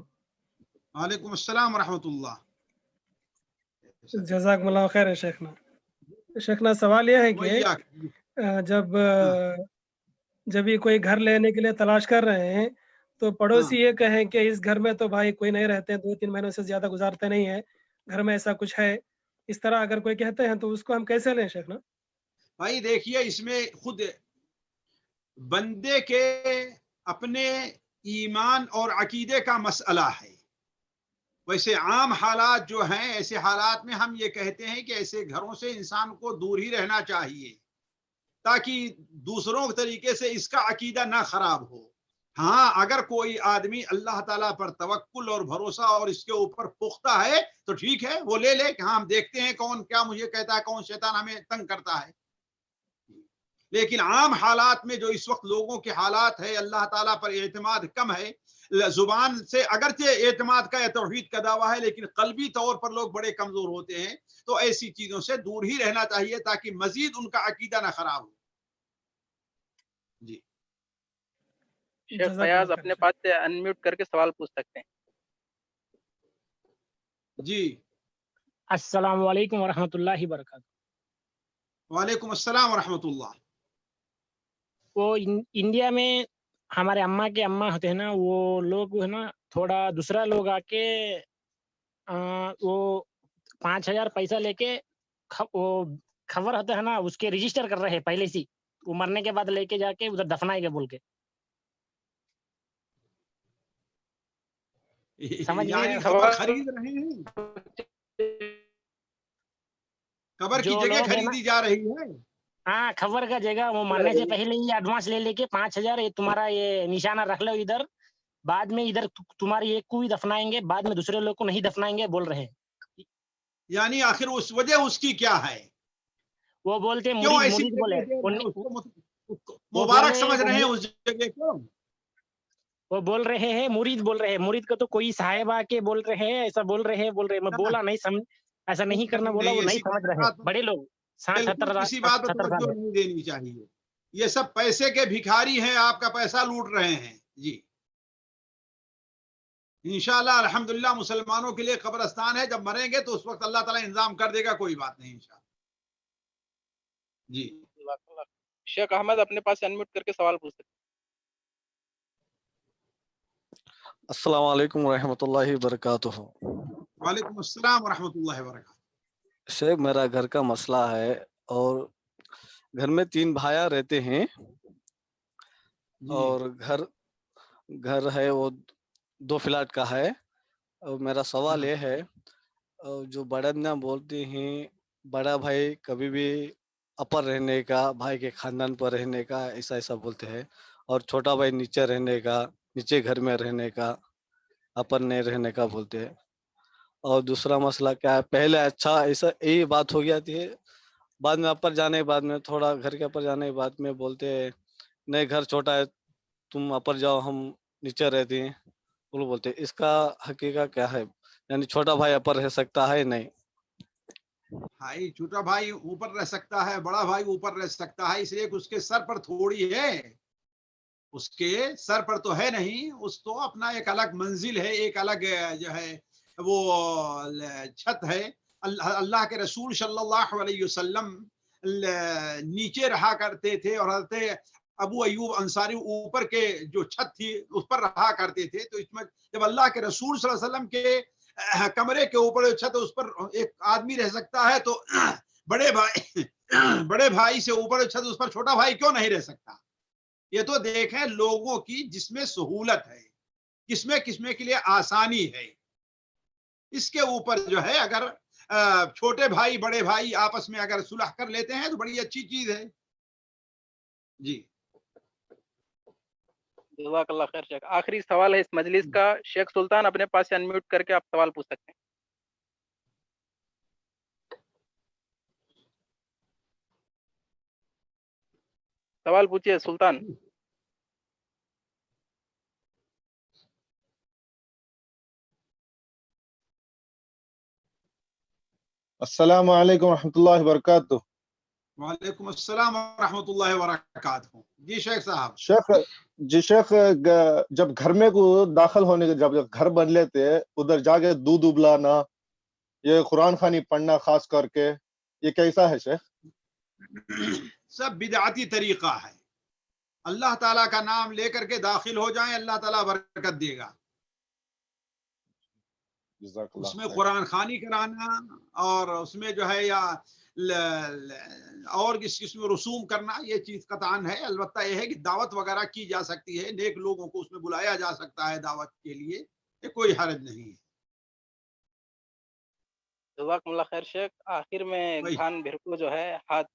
Speaker 6: वालेकुम अस्सलाम व रहमतुल्लाह।
Speaker 14: जज़ाकुमुल्लाह खैर। शेखना सवाल यह है कि जब भी कोई घर लेने के लिए तलाश कर रहे हैं तो पड़ोसी ये कहें कि इस घर में तो भाई कोई नहीं रहते हैं, 2-3 महीनों से ज्यादा गुजारते नहीं है, घर में ऐसा कुछ है, इस तरह अगर कोई कहते हैं तो उसको हम कैसे लें शेखना?
Speaker 6: بھائی دیکھیے اس میں خود بندے کے اپنے ایمان اور عقیدے کا مسئلہ ہے. ویسے عام حالات جو ہیں ایسے حالات میں ہم یہ کہتے ہیں کہ ایسے گھروں سے انسان کو دور ہی رہنا چاہیے تاکہ دوسروں کے طریقے سے اس کا عقیدہ نہ خراب ہو. ہاں اگر کوئی آدمی اللہ تعالیٰ پر توکل اور بھروسہ اور اس کے اوپر پختہ ہے تو ٹھیک ہے، وہ لے لے کہ ہاں ہم دیکھتے ہیں کون کیا مجھے کہتا ہے، کون شیطان ہمیں تنگ کرتا ہے. لیکن عام حالات میں جو اس وقت لوگوں کے حالات ہے، اللہ تعالیٰ پر اعتماد کم ہے، زبان سے اگرچہ اعتماد کا یا توحید کا دعویٰ ہے لیکن قلبی طور پر لوگ بڑے کمزور ہوتے ہیں، تو ایسی چیزوں سے دور ہی رہنا چاہیے تاکہ مزید ان کا عقیدہ نہ خراب ہو. جی
Speaker 2: شیخ فیاض اپنے پاس سے انمیوٹ کر کے سوال پوچھ سکتے ہیں.
Speaker 6: جی
Speaker 15: السلام علیکم ورحمۃ اللہ وبرکاتہ.
Speaker 6: وعلیکم السلام ورحمۃ اللہ.
Speaker 15: وہ انڈیا میں ہمارے اماں کے اماں ہوتے ہیں نا، وہ لوگ ہے نا تھوڑا دوسرا لوگ آ کے وہ 5,000 پیسہ لے کے وہ خبر ہوتا ہے نا اس کے رجسٹر کر رہے ہیں پہلے سے، وہ مرنے کے بعد لے کے جا کے ادھر دفنائے گا بول کے. سمجھ
Speaker 6: یعنی خبر خرید رہے ہیں، خبر کی جگہ خریدی جا رہی ہے.
Speaker 15: ہاں خبر کا جگہ وہ مرنے سے پہلے ہی ایڈوانس لے کے 5,000 تمہارا یہ نشانہ رکھ لو ادھر، بعد میں ادھر تمہاری ایک کو ہی دفنائیں گے، بعد میں دوسرے لوگ کو نہیں دفنائیں گے بول رہے ہیں.
Speaker 6: یعنی آخر اس وجہ اس کی کیا ہے؟
Speaker 15: وہ بولتے
Speaker 6: مرید بولے مبارک سمجھ رہے ہیں اس جگہ کو.
Speaker 15: وہ بول رہے ہیں مرید بول رہے ہیں، مرید کا تو کوئی صاحب آ کے بول رہے ہیں ایسا بول رہے ہیں میں بولا نہیں سمجھ ایسا نہیں کرنا، بولا وہ نہیں سمجھ رہے بڑے لوگ 60-70
Speaker 6: کسی بات پر توجہ نہیں دینی چاہیے. یہ سب پیسے کے بھکاری ہیں، آپ کا پیسہ لوٹ رہے ہیں. جی انشاءاللہ الحمدللہ مسلمانوں کے لیے قبرستان ہے، جب مریں گے تو اس وقت اللہ تعالیٰ انتظام کر دے گا، کوئی بات نہیں انشاءاللہ. جی
Speaker 2: شیخ احمد اپنے پاس انمیوٹ کر کے سوال پوچھ سکتے.
Speaker 16: السلام علیکم ورحمۃ اللہ وبرکاتہ.
Speaker 6: وعلیکم السلام ورحمۃ اللہ وبرکاتہ.
Speaker 16: شیخ میرا گھر کا مسئلہ ہے اور گھر میں 3 بھائیاں رہتے ہیں اور گھر ہے وہ 2 فلیٹ کا ہے. اور میرا سوال یہ ہے، جو بڑا نا بولتے ہیں بڑا بھائی کبھی بھی اپر رہنے کا، بھائی کے خاندان پر رہنے کا ایسا بولتے ہیں، اور چھوٹا بھائی نیچے رہنے کا، نیچے گھر میں رہنے کا، اپر نہیں رہنے کا بولتے ہیں. اور دوسرا مسئلہ کیا ہے، پہلے اچھا ایسا یہی بات ہو گیا تھی، بعد میں اپر جانے کے بعد میں تھوڑا گھر کے اپر جانے کے بعد میں بولتے نہیں گھر چھوٹا ہے تم اپر جاؤ ہم نیچے رہتے ہیں، وہ بولتے اس کا حقیقت کیا ہے؟ یعنی چھوٹا بھائی اپر رہ سکتا ہے نہیں؟
Speaker 6: بھائی چھوٹا بھائی اوپر رہ سکتا ہے، بڑا بھائی اوپر رہ سکتا ہے، اس لیے کہ اس کے سر پر تھوڑی ہے، اس کے سر پر تو ہے نہیں، اس تو اپنا ایک الگ منزل ہے، ایک الگ جو ہے وہ چھت ہے. اللہ کے رسول صلی اللہ علیہ وسلم نیچے رہا کرتے تھے اور حضرت ابو ایوب انصاری اوپر کے جو چھت تھی اس پر رہا کرتے تھے. تو اس میں جب اللہ کے رسول صلی اللہ علیہ وسلم کے کمرے کے اوپر چھت اس پر ایک آدمی رہ سکتا ہے، تو بڑے بھائی سے اوپر چھت اس پر چھوٹا بھائی کیوں نہیں رہ سکتا؟ یہ تو دیکھیں لوگوں کی جس میں سہولت ہے، کس میں کے لیے آسانی ہے، اس کے اوپر جو ہے اگر چھوٹے بھائی بڑے بھائی آپس میں اگر صلح کر لیتے ہیں تو بڑی اچھی چیز ہے. جی
Speaker 2: جزاک اللہ خیر شیخ. آخری سوال ہے اس مجلس کا. شیخ سلطان اپنے پاس سے انمیوٹ کر کے آپ سوال پوچھ سکتے ہیں. سوال پوچھیے سلطان.
Speaker 17: السلام علیکم ورحمۃ اللہ وبرکاتہ.
Speaker 6: وعلیکم السلام ورحمۃ اللہ وبرکاتہ. جی شیخ صاحب.
Speaker 17: شیخ جب گھر میں کو داخل ہونے کے جب گھر بن لیتے ادھر جا کے دودھ ابلانا، یہ قرآن خوانی پڑھنا خاص کر کے، یہ کیسا ہے شیخ؟
Speaker 6: سب بدعتی طریقہ ہے. اللہ تعالیٰ کا نام لے کر کے داخل ہو جائیں، اللہ تعالیٰ برکت دے گا. اس میں قرآن خوانی کرانا اور اس میں جو ہے یا اور इस किस्म में रसूम करना ये चीज कतान है। अलबत्ता यह है कि दावत वगैरह की जा सकती है, नेक लोगों को उसमें बुलाया जा सकता है दावत के लिए, ये कोई हर्ज नहीं है।
Speaker 2: जज़ाकुमुल्लाह खैर शेख। आखिर में
Speaker 6: वही
Speaker 2: खान भिरको जो है हाथ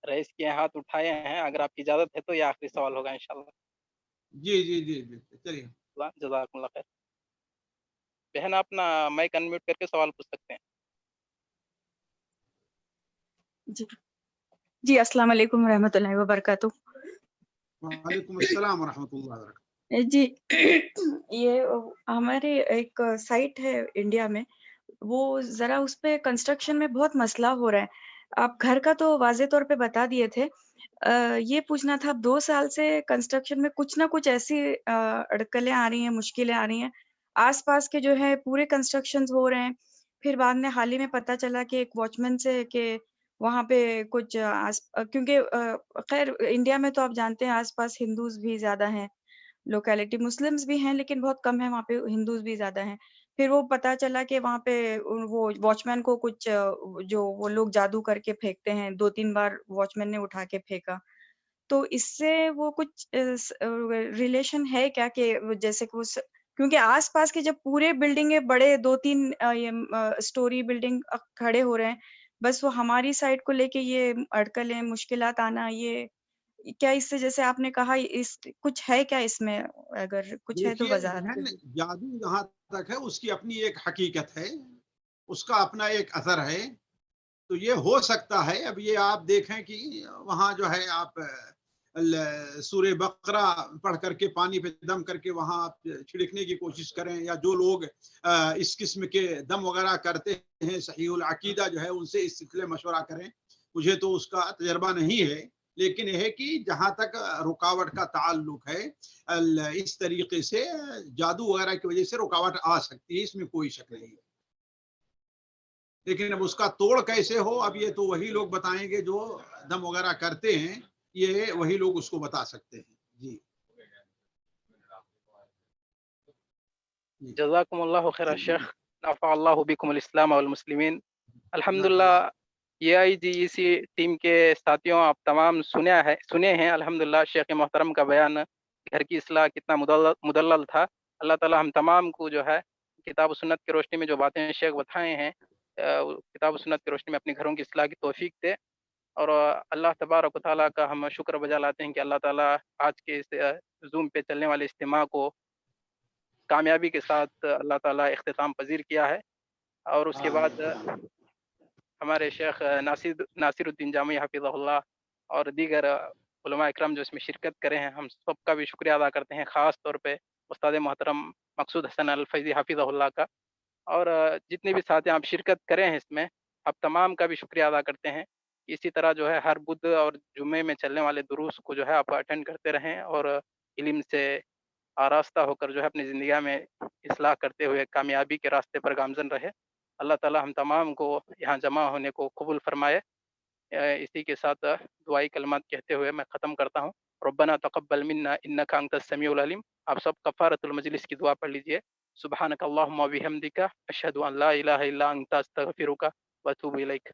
Speaker 2: रईस के हाथ उठाए हैं, अगर आपकी इजाजत है तो ये आखिरी सवाल होगा इंशाल्लाह।
Speaker 6: जी जी जी जी चलिए।
Speaker 2: जज़ाकुमुल्लाह खैर। बहन अपना माइक अनम्यूट करके सवाल पूछ सकते हैं।
Speaker 18: जी जी, अस्सलाम वालेकुम रहमतुल्लाहि व बरकातुहू।
Speaker 6: वालेकुम अस्सलाम व रहमतुल्लाहि व बरकातुहू।
Speaker 18: जी ये हमारे एक साइट है इंडिया में, वो जरा उस पे कंस्ट्रक्शन में बहुत मसला हो रहा है। आप घर का तो वाजे तौर पे बता दिए थे, ये पूछना था, 2 साल से कंस्ट्रक्शन में कुछ ना कुछ ऐसी अड़कलें आ रही हैं, मुश्किलें आ रही हैं। आसपास के जो है पूरे कंस्ट्रक्शंस हो रहे हैं, फिर बाद में हाल ही में पता चला कि एक वॉचमैन से कि वहाँ पे कुछ क्योंकि खैर इंडिया में तो आप जानते हैं आसपास हिंदूज भी ज्यादा हैं, लोकेलिटी मुस्लिम्स भी हैं लेकिन बहुत कम है, वहाँ पे हिंदूज भी ज्यादा हैं। फिर वो पता चला कि वहाँ पे वो वॉचमैन को कुछ जो वो लोग जादू करके फेंकते हैं, 2-3 बार वॉचमैन ने उठा के फेंका। तो इससे वो कुछ रिलेशन है क्या कि जैसे कि क्योंकि आसपास के जब पूरे बिल्डिंगे बड़े 2-3 स्टोरी बिल्डिंग खड़े हो रहे हैं, बस वो हमारी साइड को लेके ये अड़कलें मुश्किलात आना, ये क्या इससे जैसे आपने कहा इस कुछ है क्या इसमें, अगर कुछ है तो
Speaker 6: देखिए
Speaker 18: वजाहत
Speaker 6: बहन,
Speaker 18: कीजिए।
Speaker 6: जादू जहाँ तक है उसकी अपनी एक हकीकत है, उसका अपना एक असर है। तो ये हो सकता है, अब ये आप देखें कि वहाँ जो है आप सूरे बकरा पढ़ करके पानी पे दम करके वहाँ आप छिड़कने की कोशिश करें, या जो लोग इस किस्म के दम वगैरह करते हैं सहीहुल अकीदा जो है उनसे इस सिलसिले मशवरा करें। मुझे तो उसका तजर्बा नहीं है, लेकिन यह है कि जहाँ तक रुकावट का ताल्लुक है, इस तरीके से जादू वगैरह की वजह से रुकावट आ सकती है, इसमें कोई शक नहीं है। लेकिन अब उसका तोड़ कैसे हो, अब ये तो वही लोग बताएंगे जो दम वगैरह करते हैं, ये वही लोग उसको बता सकते हैं। जी
Speaker 2: जज़ाकुमुल्लाहु खैर शेख, नफ़अल्लाहु बिकुमुल इस्लाम वल मुस्लिमीन। अल्हम्दुलिल्लाह AIGEC टीम के साथियों, आप तमाम सुने हैं अल्हम्दुलिल्लाह शेख मोहतरम का बयान घर की इस्लाह कितना मुदल्लल था। अल्लाह ताला हम तमाम को जो है किताब सुन्नत की रोशनी में जो बातें शेख बताए हैं, किताब सुन्नत की रोशनी में अपने घरों की इस्लाह की तौफीक दे। और अल्लाह तबारक व तआला का हम शुक्र बजा लाते हैं कि अल्लाह ताला आज के इस जूम पे चलने वाले इज्तिमा को कामयाबी के साथ अल्लाह ताला इख्तिताम पजीर किया है। और उसके बाद हमारे शेख नासिरुद्दीन जामी हफिज़हुल्लाह और दीगर उलमा इकराम जो इसमें शिरकत करे हैं, हम सबका भी शुक्रिया अदा करते हैं, ख़ास तौर पे उस्ताद मोहतरम मकसूद हसन अल फैज़ी हफिज़हुल्लाह का। और जितने भी साथी आप शिरकत करें हैं इसमें, आप तमाम का भी शुक्रिया अदा करते हैं। इसी तरह जो है हर बुध और जुम्मे में चलने वाले दुरूस को जो है आप अटेंड करते रहें और इल्म से आरास्ता होकर जो है अपनी ज़िंदगी में इस्लाह करते हुए कामयाबी के रास्ते पर गामज़न रहे। अल्लाह ताला हम तमाम को यहाँ जमा होने को कबूल फरमाए। इसी के साथ दुआई कलमात कहते हुए मैं ख़त्म करता हूँ। रब्बना तक़ब्बल मिन्ना इन्नका अंतस समीउल अलीम। आप सब कफ़ारतुल मजलिस की दुआ पढ़ लीजिए। सुब्हानक अल्लाहुम्मा व बिहम्दिका अशहदु अन ला इलाहा इल्ला अंता अस्तगफिरुका व अतूबु इलैक।